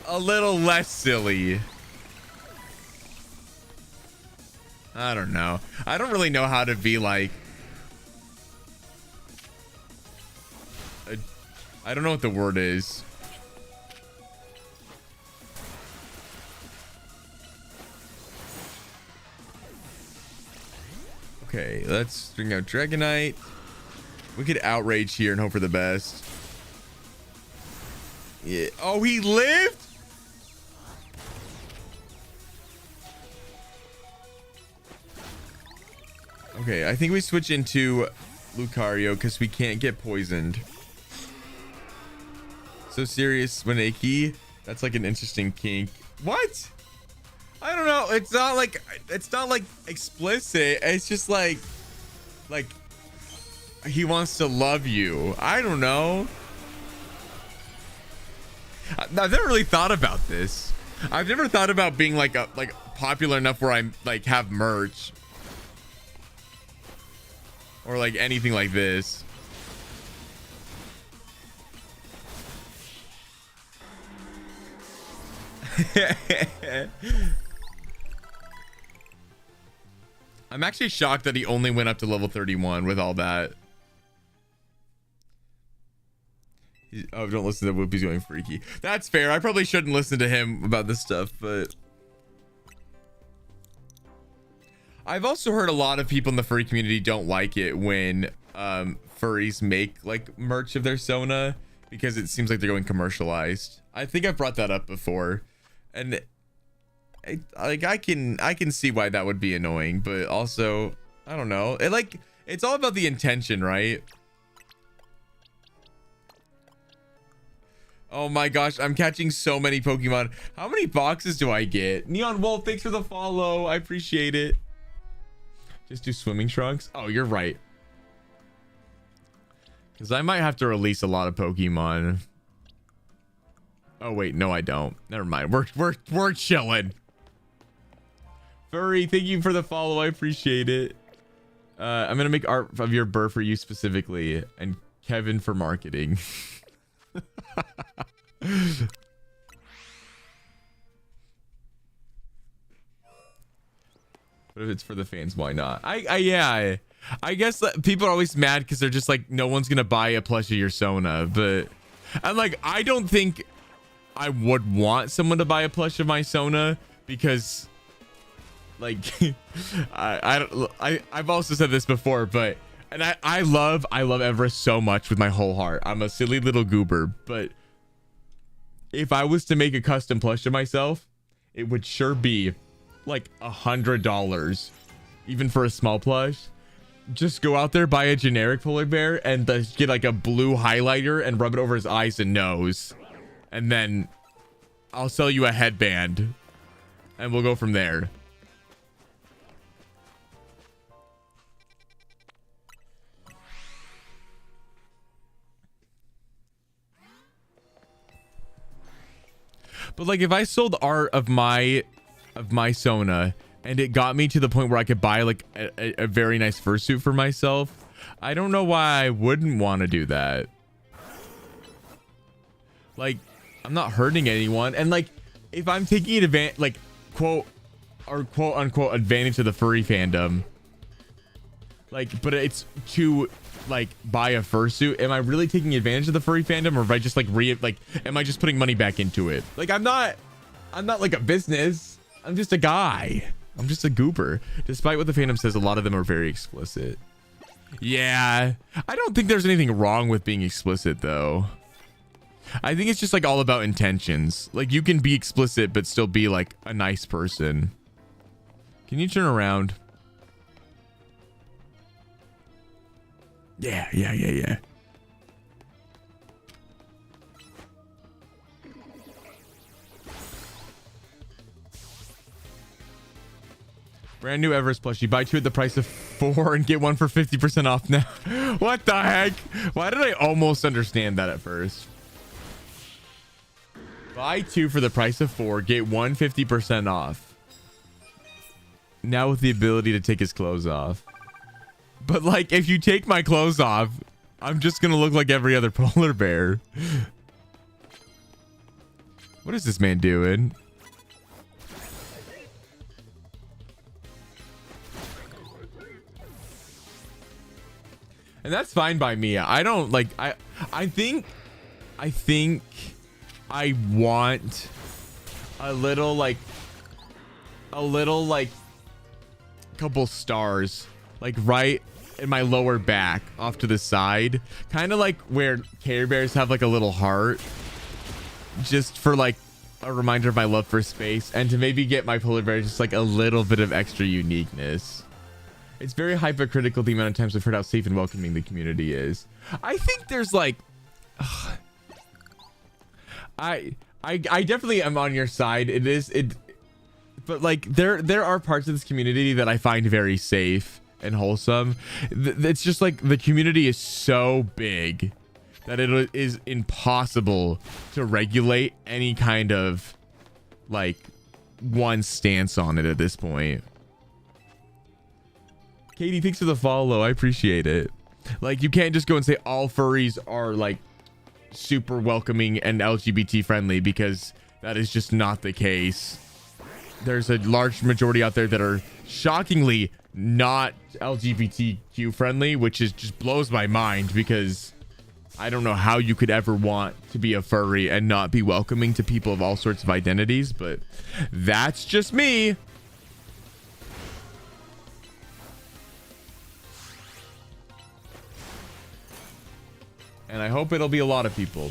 a little less silly. I don't know. I don't really know how to be like. I don't know what the word is. Okay, let's bring out Dragonite. We could outrage here and hope for the best. Yeah. Oh, he lived? Okay, I think we switch into Lucario because we can't get poisoned. So serious, Maneki. That's like an interesting kink. What? I don't know. It's not like explicit. It's just like he wants to love you. I don't know. I've never really thought about this. I've never thought about being like popular enough where I'm like have merch or like anything like this. I'm actually shocked that he only went up to level 31 with all that. Oh, don't listen to Whoopi's going freaky. That's fair. I probably shouldn't listen to him about this stuff, but I've also heard a lot of people in the furry community don't like it when furries make like merch of their Sona because it seems like they're going commercialized. I think I've brought that up before, and I can see why that would be annoying, but also I don't know. It's all about the intention, right? Oh my gosh, I'm catching so many Pokemon. How many boxes do I get? Neon Wolf, thanks for the follow. I appreciate it. Just do swimming trunks. Oh, you're right. Because I might have to release a lot of Pokemon. Oh wait, no, I don't. Never mind. We're chilling. Furry, thank you for the follow. I appreciate it. I'm gonna make art of your burr for you specifically, and Kevin for marketing. But if it's for the fans, why not? Yeah, I guess that people are always mad because they're just like, no one's gonna buy a plush of your Sona, but I'm like, I don't think I would want someone to buy a plush of my Sona because like I've also said this before, but and I love Everest so much with my whole heart. I'm a silly little goober, but if I was to make a custom plush of myself, it would sure be like $100, even for a small plush. Just go out there, buy a generic polar bear, and get like a blue highlighter and rub it over his eyes and nose, and then I'll sell you a headband, and we'll go from there. But like if I sold art of my Sona and it got me to the point where I could buy like a very nice fursuit for myself, I don't know why I wouldn't want to do that. Like I'm not hurting anyone, and like if I'm taking advantage, like quote unquote advantage of the furry fandom, like, but it's to like buy a fursuit, am I really taking advantage of the furry fandom, or if I just like am I just putting money back into it? Like I'm not like a business. I'm just a guy. I'm just a goober. Despite what the fandom says, a lot of them are very explicit. Yeah, I don't think there's anything wrong with being explicit though. I think it's just like all about intentions. Like you can be explicit but still be like a nice person. Can you turn around? Yeah. Brand new Everest plushie. Buy 2 at the price of 4 and get 1 for 50% off now. What the heck? Why did I almost understand that at first? Buy 2 for the price of 4, get 1 50% off. Now with the ability to take his clothes off. But like, if you take my clothes off, I'm just gonna look like every other polar bear. What is this man doing? And that's fine by me. I don't like, I think I want a little like couple stars like right in my lower back off to the side, kind of like where Care Bears have like a little heart, just for like a reminder of my love for space, and to maybe get my polar bear just like a little bit of extra uniqueness. It's very hypocritical the amount of times I've heard how safe and welcoming the community is. I think there's like I definitely am on your side. But like there are parts of this community that I find very safe and wholesome. It's just like the community is so big that it is impossible to regulate any kind of like one stance on it at this point. Katie, thanks for the follow. I appreciate it. Like, you can't just go and say all furries are like super welcoming and LGBT friendly, because that is just not the case. There's a large majority out there that are shockingly not LGBTQ friendly, which is just blows my mind, because I don't know how you could ever want to be a furry and not be welcoming to people of all sorts of identities, but that's just me. And I hope it'll be a lot of people.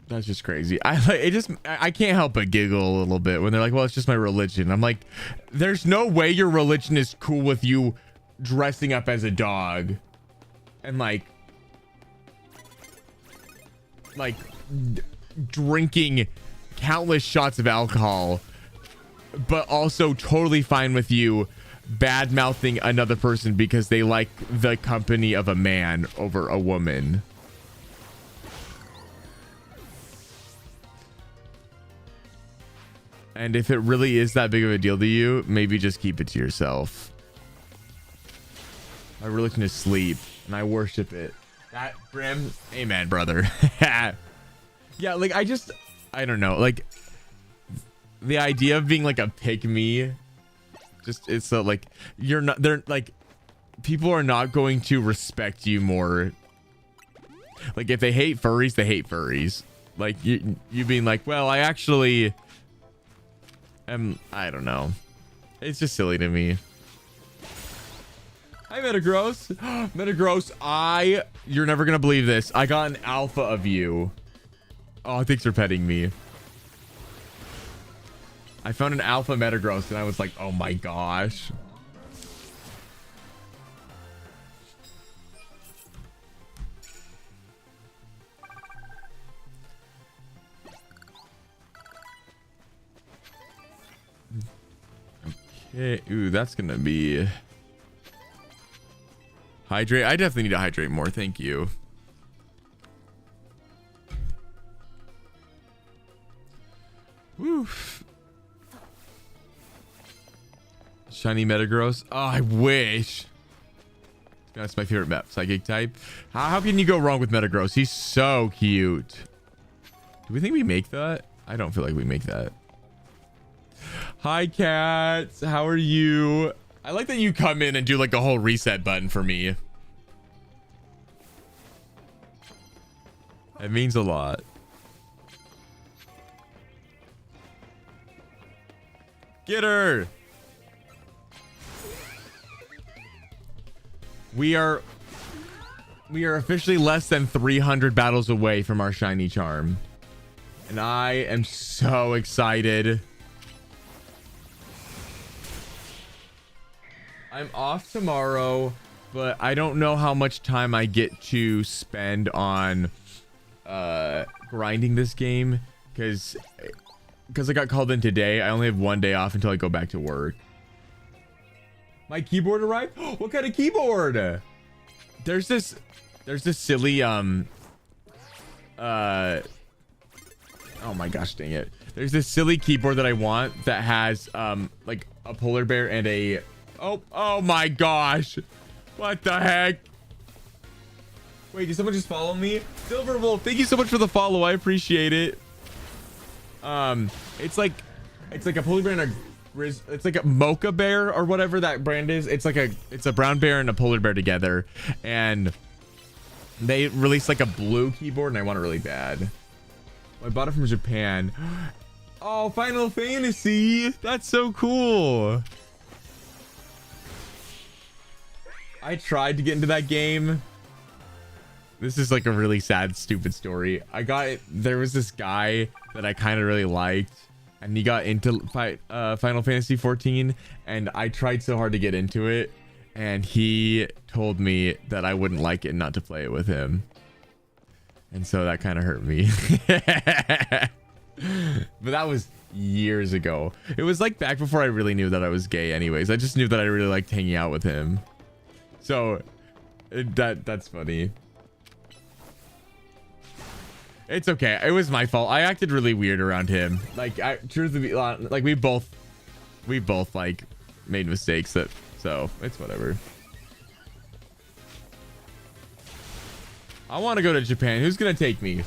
That's just crazy. I can't help but giggle a little bit when they're like, well, it's just my religion. I'm like, there's no way your religion is cool with you dressing up as a dog and like drinking countless shots of alcohol, but also totally fine with you bad mouthing another person because they like the company of a man over a woman. And if it really is that big of a deal to you, maybe just keep it to yourself. My religion is sleep, and I worship it. That Brim, amen, brother. Yeah, like I don't know, like the idea of being like a pick me, just it's so like you're not, they're like, people are not going to respect you more. Like if they hate furries, they hate furries. Like you being like, well, I actually am, I don't know, it's just silly to me. Hi, Metagross. Metagross, you're never gonna believe this. I got an alpha of you. Oh, thanks for petting me. I found an alpha Metagross and I was like, oh my gosh. Okay, ooh, that's gonna be... Hydrate. I definitely need to hydrate more. Thank you. Woof. Shiny Metagross. Oh, I wish. That's my favorite map. Psychic type. How can you go wrong with Metagross? He's so cute. Do we think we make that? I don't feel like we make that. Hi, cats. How are you? I like that you come in and do like a whole reset button for me. It means a lot. Get her. We are officially less than 300 battles away from our shiny charm. And I am so excited. I'm off tomorrow, but I don't know how much time I get to spend on grinding this game, because I got called in today. I only have one day off until I go back to work. My keyboard arrived. What kind of keyboard? There's this silly oh my gosh, dang it. There's this silly keyboard that I want that has like a polar bear and a oh my gosh. What the heck? Wait, did someone just follow me? Silver Wolf, thank you so much for the follow. I appreciate it. It's like a polar bear and a it's like a mocha bear or whatever that brand is. It's a brown bear and a polar bear together, and they released like a blue keyboard and I want it really bad. I bought it from Japan. Oh, Final Fantasy, that's so cool. I tried to get into that game. This is like a really sad, stupid story. There was this guy that I kind of really liked, and he got into Final Fantasy 14, and I tried so hard to get into it, and he told me that I wouldn't like it and not to play it with him. And so that kind of hurt me. But that was years ago. It was like back before I really knew that I was gay anyways. I just knew that I really liked hanging out with him. So that's funny. It's okay. It was my fault. I acted really weird around him. Like, truthfully, like we both like made mistakes so it's whatever. I want to go to Japan. Who's gonna take me?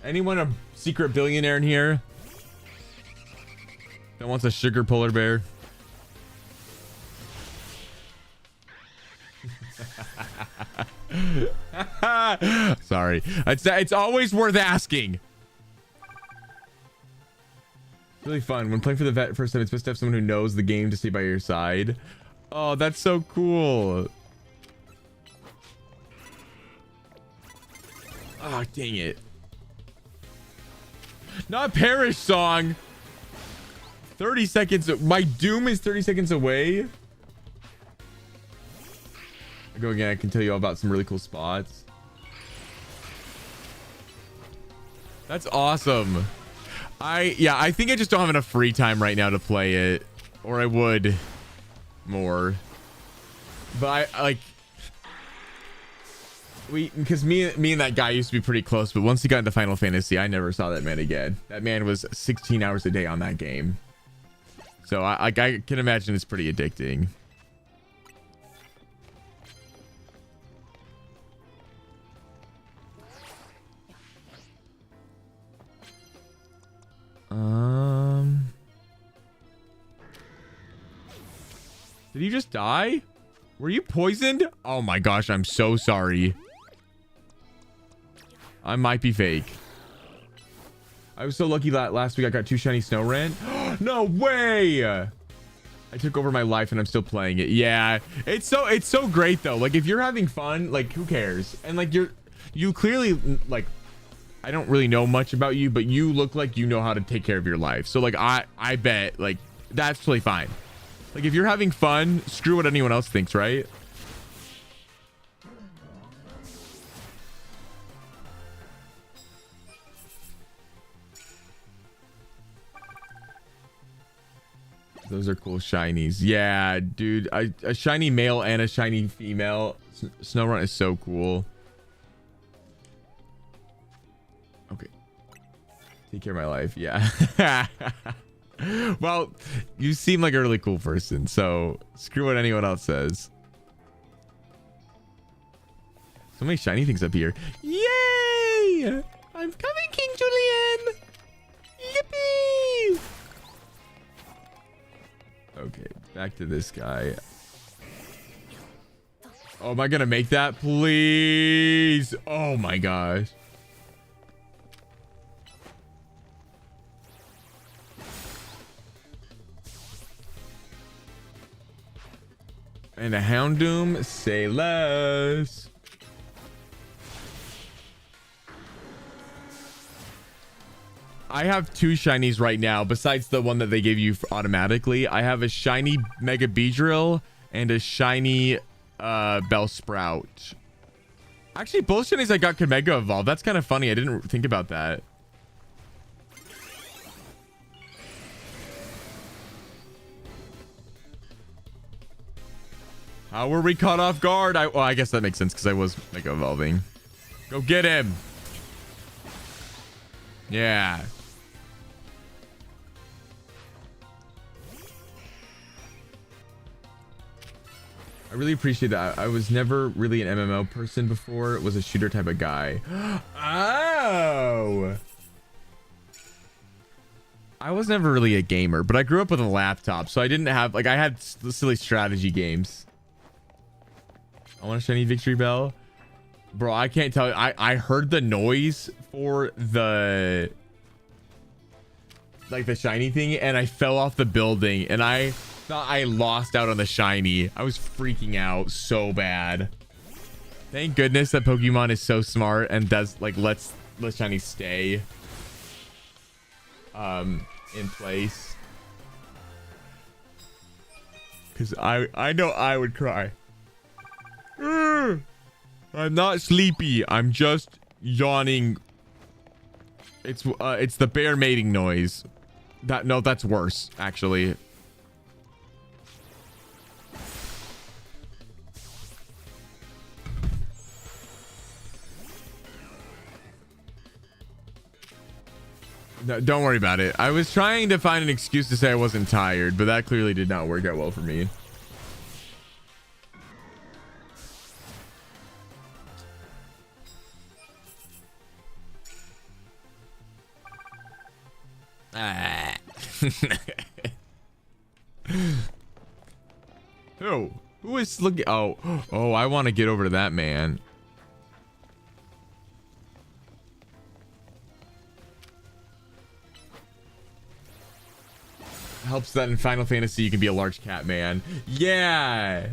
Anyone a secret billionaire in here that wants a sugar polar bear? Sorry. It's always worth asking. It's really fun. When playing for the first time, it's best to have someone who knows the game to stay by your side. Oh, that's so cool. Oh, dang it. Not Perish song. 30 seconds. My doom is 30 seconds away. I go again. I can tell you all about some really cool spots. That's awesome. I think I just don't have enough free time right now to play it, or I would more. But because me and that guy used to be pretty close, but once he got into Final Fantasy, I never saw that man again. That man was 16 hours a day on that game. So I can imagine it's pretty addicting. Did he just die? Were you poisoned? Oh my gosh, I'm so sorry. I might be fake. I was so lucky that last week I got 2 shiny snow ran. No way! I took over my life and I'm still playing it. Yeah, it's so great though. Like if you're having fun, like who cares? And like you clearly, like, I don't really know much about you, but you look like you know how to take care of your life. So like I bet like that's totally fine. Like if you're having fun, screw what anyone else thinks, right? Those are cool shinies. Yeah, dude. A shiny male and a shiny female. Snowrun is so cool. Okay. Take care of my life. Yeah. Well, you seem like a really cool person, so screw what anyone else says. So many shiny things up here. Yay! I'm coming, King Julian! Yippee! Okay, back to this guy. Oh, am I gonna make that? Please! Oh my gosh. And a Houndoom, say less. I have 2 shinies right now besides the one that they gave you automatically. I have a shiny Mega Beedrill and a shiny Bellsprout. Actually, both shinies I got could Mega Evolve. That's kind of funny. I didn't think about that. How were we caught off guard? Well, I guess that makes sense because I was Mega Evolving. Go get him. Yeah. I really appreciate that. I was never really an MMO person before. It was a shooter type of guy. Oh. I was never really a gamer, but I grew up with a laptop, so I didn't have like I had silly strategy games. I want a shiny victory bell. Bro, I can't tell you. I heard the noise for the like the shiny thing and I fell off the building and I thought I lost out on the shiny. I was freaking out so bad. Thank goodness that Pokemon is so smart and does like lets shiny stay in place. Cause I know I would cry. I'm not sleepy. I'm just yawning. It's the bear mating noise. No, that's worse actually. No, don't worry about it. I was trying to find an excuse to say I wasn't tired, but that clearly did not work out well for me. Who is looking? Oh, I want to get over to that man. Helps that in Final Fantasy you can be a large cat man. Yeah.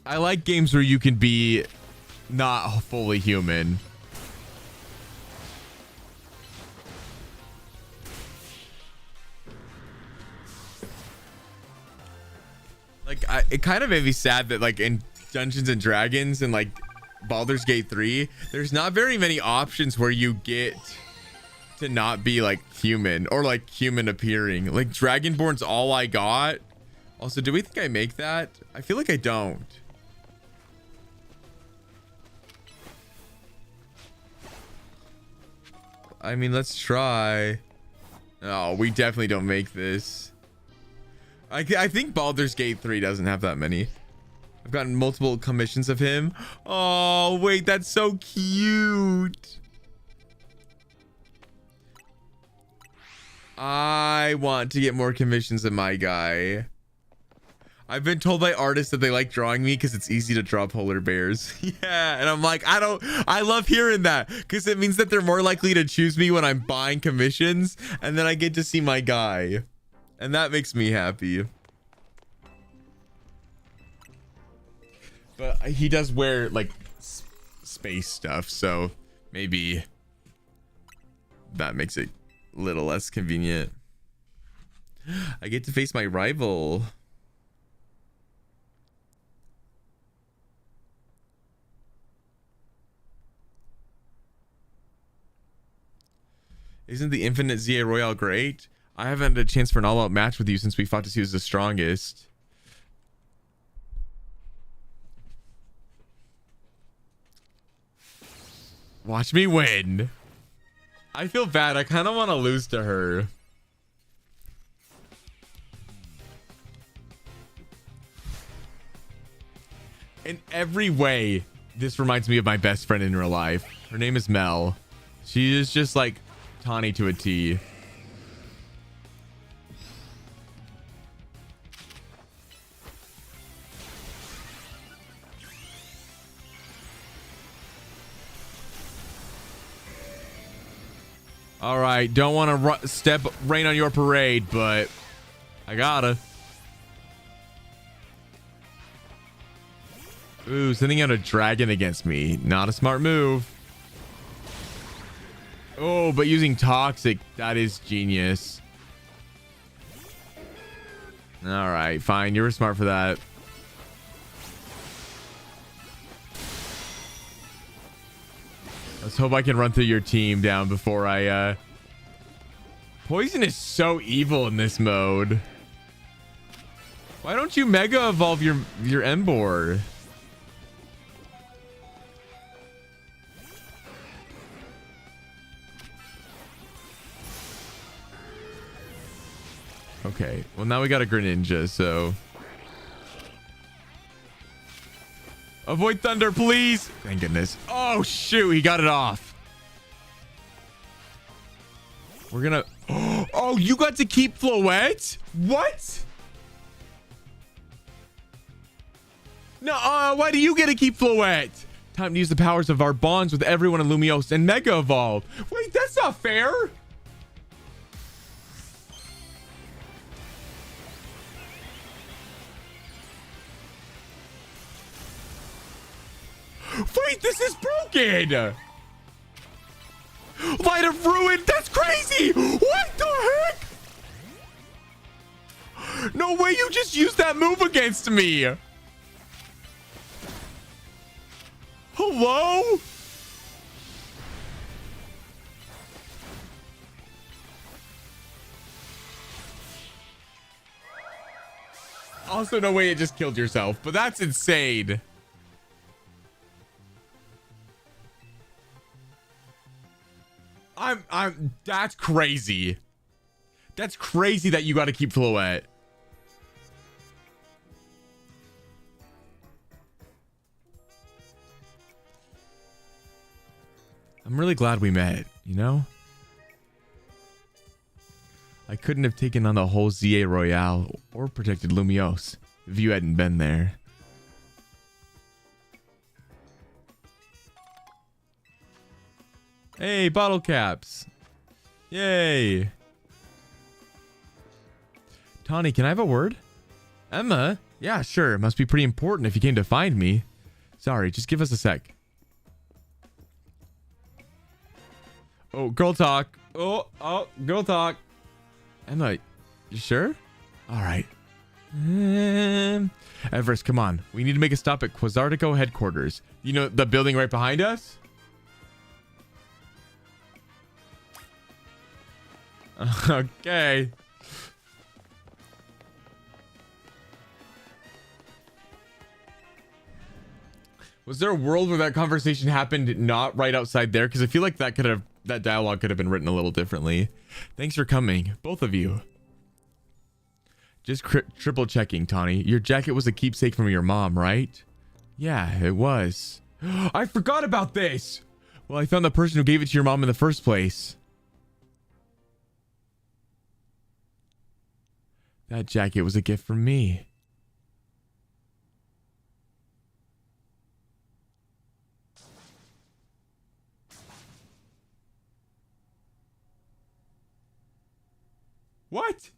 I like games where you can be not fully human. Like it kind of made me sad that like in Dungeons and Dragons and like Baldur's Gate 3, there's not very many options where you get to not be like human or like human appearing. Like Dragonborn's all I got. Also, do we think I make that? I feel like I don't. I mean, let's try. Oh, we definitely don't make this. I think Baldur's Gate 3 doesn't have that many. I've gotten multiple commissions of him. Oh, wait, that's so cute. I want to get more commissions of my guy. I've been told by artists that they like drawing me because it's easy to draw polar bears. Yeah, and I'm like, I love hearing that because it means that they're more likely to choose me when I'm buying commissions and then I get to see my guy. And that makes me happy. But he does wear like space stuff, so maybe that makes it a little less convenient. I get to face my rival. Isn't the Infinite ZA Royale great? I haven't had a chance for an all-out match with you since we fought to see who's the strongest. Watch me win. I feel bad. I kind of want to lose to her. In every way, this reminds me of my best friend in real life. Her name is Mel. She is just like Tawny to a T. All right, don't want to rain on your parade, but I gotta. Ooh, sending out a dragon against me. Not a smart move. Oh, but using toxic, that is genius. All right, fine. You were smart for that. Let's hope I can run through your team down before I Poison is so evil in this mode. Why don't you mega evolve your Embor? Okay, well now we got a Greninja, so avoid thunder, please. Thank goodness. Oh shoot, he got it off. We're gonna. Oh, you got to keep Floette? What? No, why do you get to keep Floette? Time to use the powers of our bonds with everyone in Lumiose and Mega Evolve. Wait, that's not fair. Wait, this is broken. Light of Ruin, that's crazy. What the heck? No way you just used that move against me. Hello? Also, no way it just killed yourself, but that's insane. That's crazy. That's crazy that you got to keep Floette. I'm really glad we met, you know? I couldn't have taken on the whole ZA Royale or protected Lumiose if you hadn't been there. Hey, bottle caps. Yay. Tawny, can I have a word? Emma? Yeah, sure. It must be pretty important if you came to find me. Sorry, just give us a sec. Oh, girl talk. Oh, girl talk. Emma, you sure? All right. Everest, come on. We need to make a stop at Quasartico headquarters. You know, the building right behind us? Okay. Was there a world where that conversation happened not right outside there? Because I feel like that dialogue could have been written a little differently. Thanks for coming, both of you. Just triple checking, Tawny. Your jacket was a keepsake from your mom, right? Yeah, it was. I forgot about this. Well, I found the person who gave it to your mom in the first place. That jacket was a gift from me. What?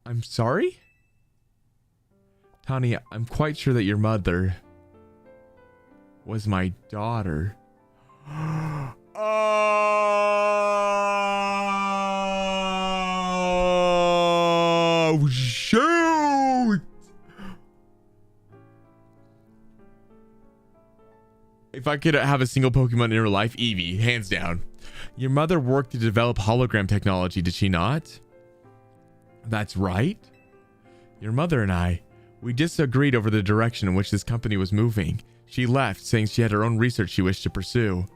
I'm sorry? Tawny, I'm quite sure that your mother was my daughter. Oh, shoot! If I could have a single Pokemon in her life, Eevee, hands down. Your mother worked to develop hologram technology, did she not? That's right. Your mother and I, we disagreed over the direction in which this company was moving. She left, saying she had her own research she wished to pursue.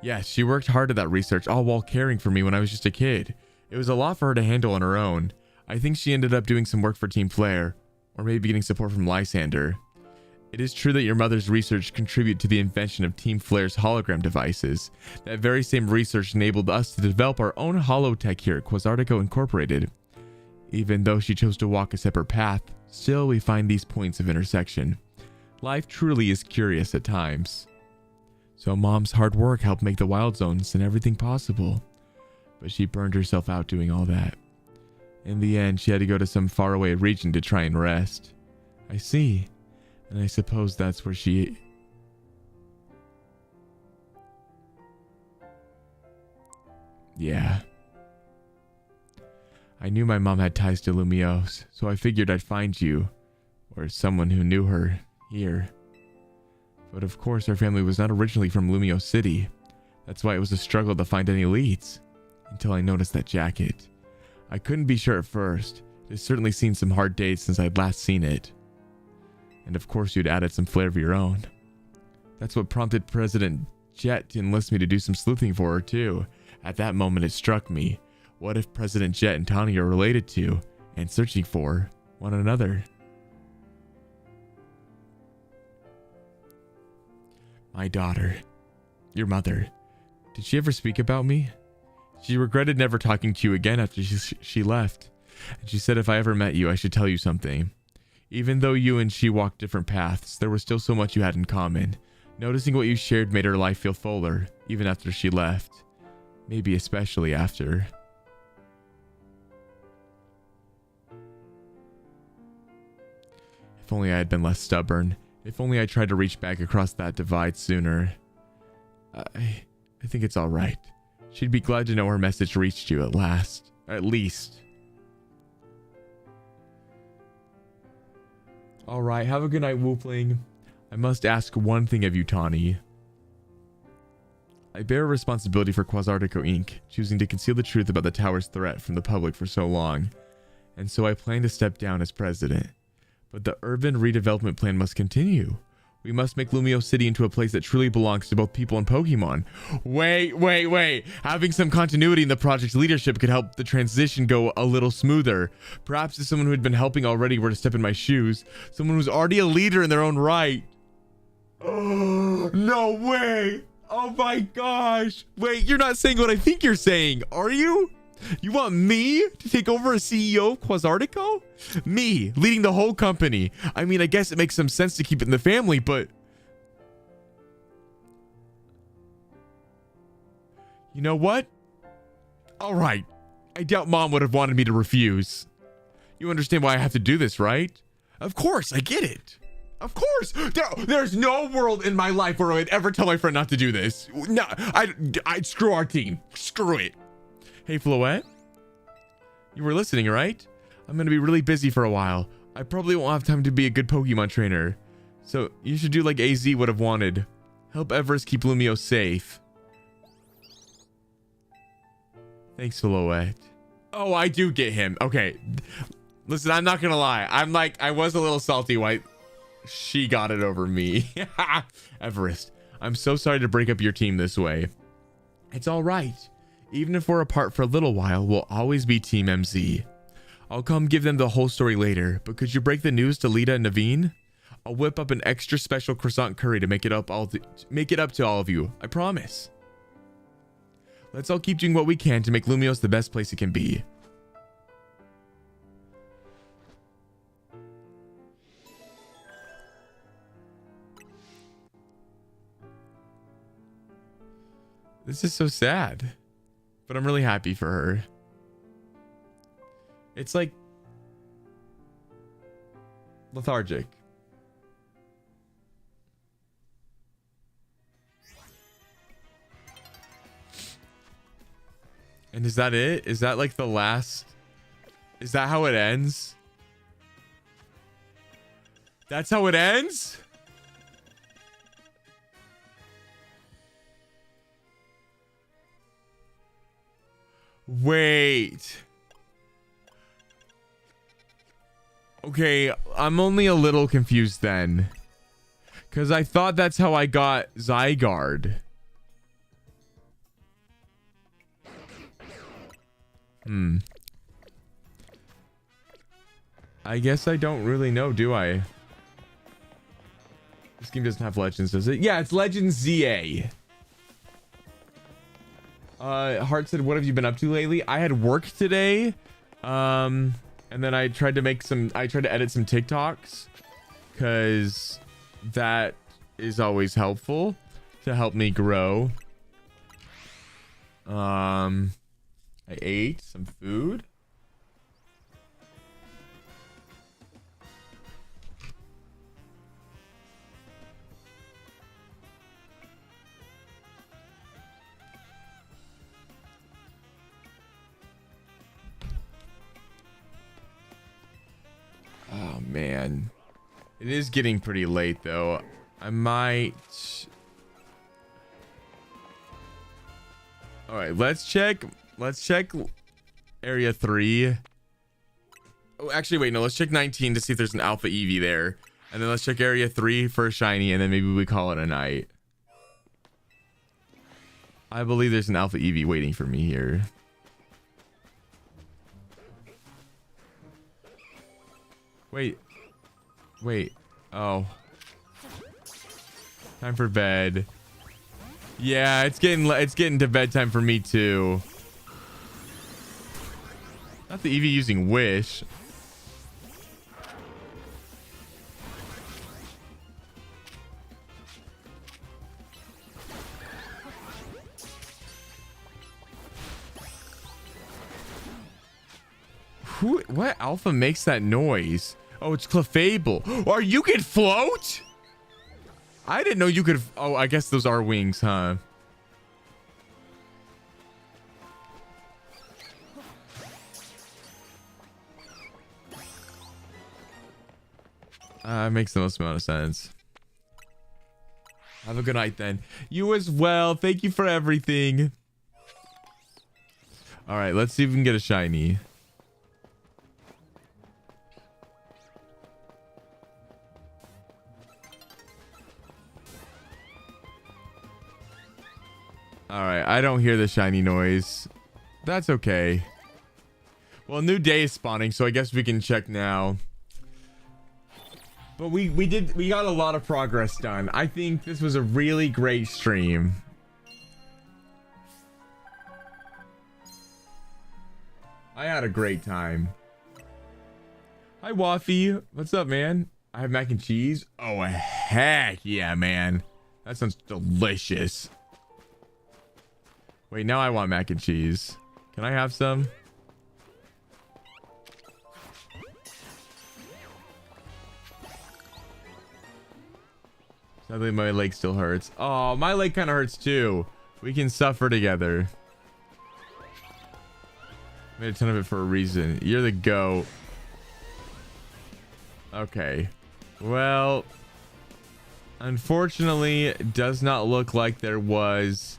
Yes, she worked hard at that research, all while caring for me when I was just a kid. It was a lot for her to handle on her own. I think she ended up doing some work for Team Flare, or maybe getting support from Lysander. It is true that your mother's research contributed to the invention of Team Flare's hologram devices. That very same research enabled us to develop our own holotech here at Quasartico Incorporated. Even though she chose to walk a separate path, still we find these points of intersection. Life truly is curious at times. So Mom's hard work helped make the Wild Zones and everything possible. But she burned herself out doing all that. In the end, she had to go to some faraway region to try and rest. I see. And I suppose that's where she... Yeah. I knew my mom had ties to Lumiose, so I figured I'd find you, or someone who knew her, here. But of course, our family was not originally from Lumiose City. That's why it was a struggle to find any leads, until I noticed that jacket. I couldn't be sure at first. It's certainly seen some hard days since I'd last seen it. And of course you'd added some flair of your own. That's what prompted President Jet to enlist me to do some sleuthing for her too. At that moment it struck me. What if President Jet and Tawny are related to, and searching for, one another? My daughter. Your mother. Did she ever speak about me? She regretted never talking to you again after she left. And she said if I ever met you, I should tell you something. Even though you and she walked different paths, there was still so much you had in common. Noticing what you shared made her life feel fuller, even after she left. Maybe especially after. If only I had been less stubborn. If only I tried to reach back across that divide sooner. I think it's alright. She'd be glad to know her message reached you at last. At least. Alright, have a good night, Woopling. I must ask one thing of you, Tawny. I bear a responsibility for Quasartico Inc., choosing to conceal the truth about the tower's threat from the public for so long. And so I plan to step down as president. But the urban redevelopment plan must continue. We must make Lumio City into a place that truly belongs to both people and Pokemon. Wait. Having some continuity in the project's leadership could help the transition go a little smoother. Perhaps if someone who had been helping already were to step in my shoes. Someone who's already a leader in their own right. Oh, no way. Oh my gosh. Wait, you're not saying what I think you're saying, are you? You want me to take over as CEO of Quasartico? Me, leading the whole company. I mean, I guess it makes some sense to keep it in the family, but... You know what? Alright. I doubt Mom would have wanted me to refuse. You understand why I have to do this, right? Of course, I get it. Of course. There's no world in my life where I'd ever tell my friend not to do this. No, I'd screw our team. Screw it. Hey, Floette? You were listening, right? I'm going to be really busy for a while. I probably won't have time to be a good Pokemon trainer. So you should do like AZ would have wanted. Help Everest keep Lumio safe. Thanks, Floette. Oh, I do get him. Okay. Listen, I'm not going to lie. I was a little salty why she got it over me. Everest, I'm so sorry to break up your team this way. It's all right. Even if we're apart for a little while, we'll always be Team MZ. I'll come give them the whole story later, but could you break the news to Lita and Naveen? I'll whip up an extra special croissant curry to make it up to all of you. I promise. Let's all keep doing what we can to make Lumios the best place it can be. This is so sad. But I'm really happy for her. It's like lethargic. And is that it? Is that like the last? Is that how it ends? That's how it ends? Wait. Okay, I'm only a little confused then. Because I thought that's how I got Zygarde. I guess I don't really know, do I? This game doesn't have Legends, does it? Yeah, it's Legends ZA. Hart said, what have you been up to lately? I had work today. And then I tried to edit some TikToks. Because that is always helpful to help me grow. I ate some food. Oh man, it is getting pretty late though. I might. All right, let's check area 3. Oh, actually, wait, no, let's check 19 to see if there's an alpha Eevee there. And then let's check area 3 for a shiny, and then maybe we call it a night. I believe there's an alpha Eevee waiting for me here. Wait. Oh. Time for bed. Yeah, it's getting to bedtime for me too. Not the Eevee using Wish. What alpha makes that noise? Oh, it's Clefable. Or you can float? I didn't know you could. Oh, I guess those are wings, huh? Makes the most amount of sense. Have a good night then. You as well. Thank you for everything. All right, let's see if we can get a shiny. All right, I don't hear the shiny noise. That's okay. Well, new day is spawning, so I guess we can check now. But we got a lot of progress done. I think this was a really great stream. I had a great time. Hi, Waffy. What's up, man? I have mac and cheese. Oh, heck yeah, man. That sounds delicious. Wait, now I want mac and cheese. Can I have some? Sadly, my leg still hurts. Oh, my leg kind of hurts too. We can suffer together. Made a ton of it for a reason. You're the GOAT. Okay. Well, unfortunately, it does not look like there was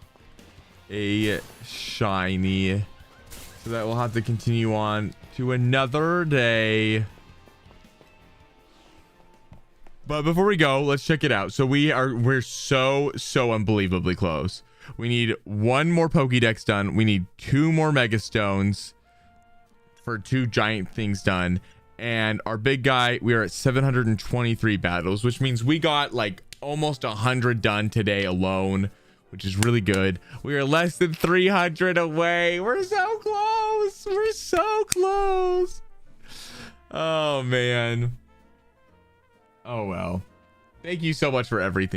a shiny. So that will have to continue on to another day. But before we go, let's check it out. So we're so unbelievably close. We need one more Pokédex done. We need 2 more Mega Stones for 2 giant things done. And our big guy, we are at 723 battles, which means we got like almost 100 done today alone, which is really good. We are less than 300 away. We're so close. We're so close. Oh, man. Oh, well. Thank you so much for everything.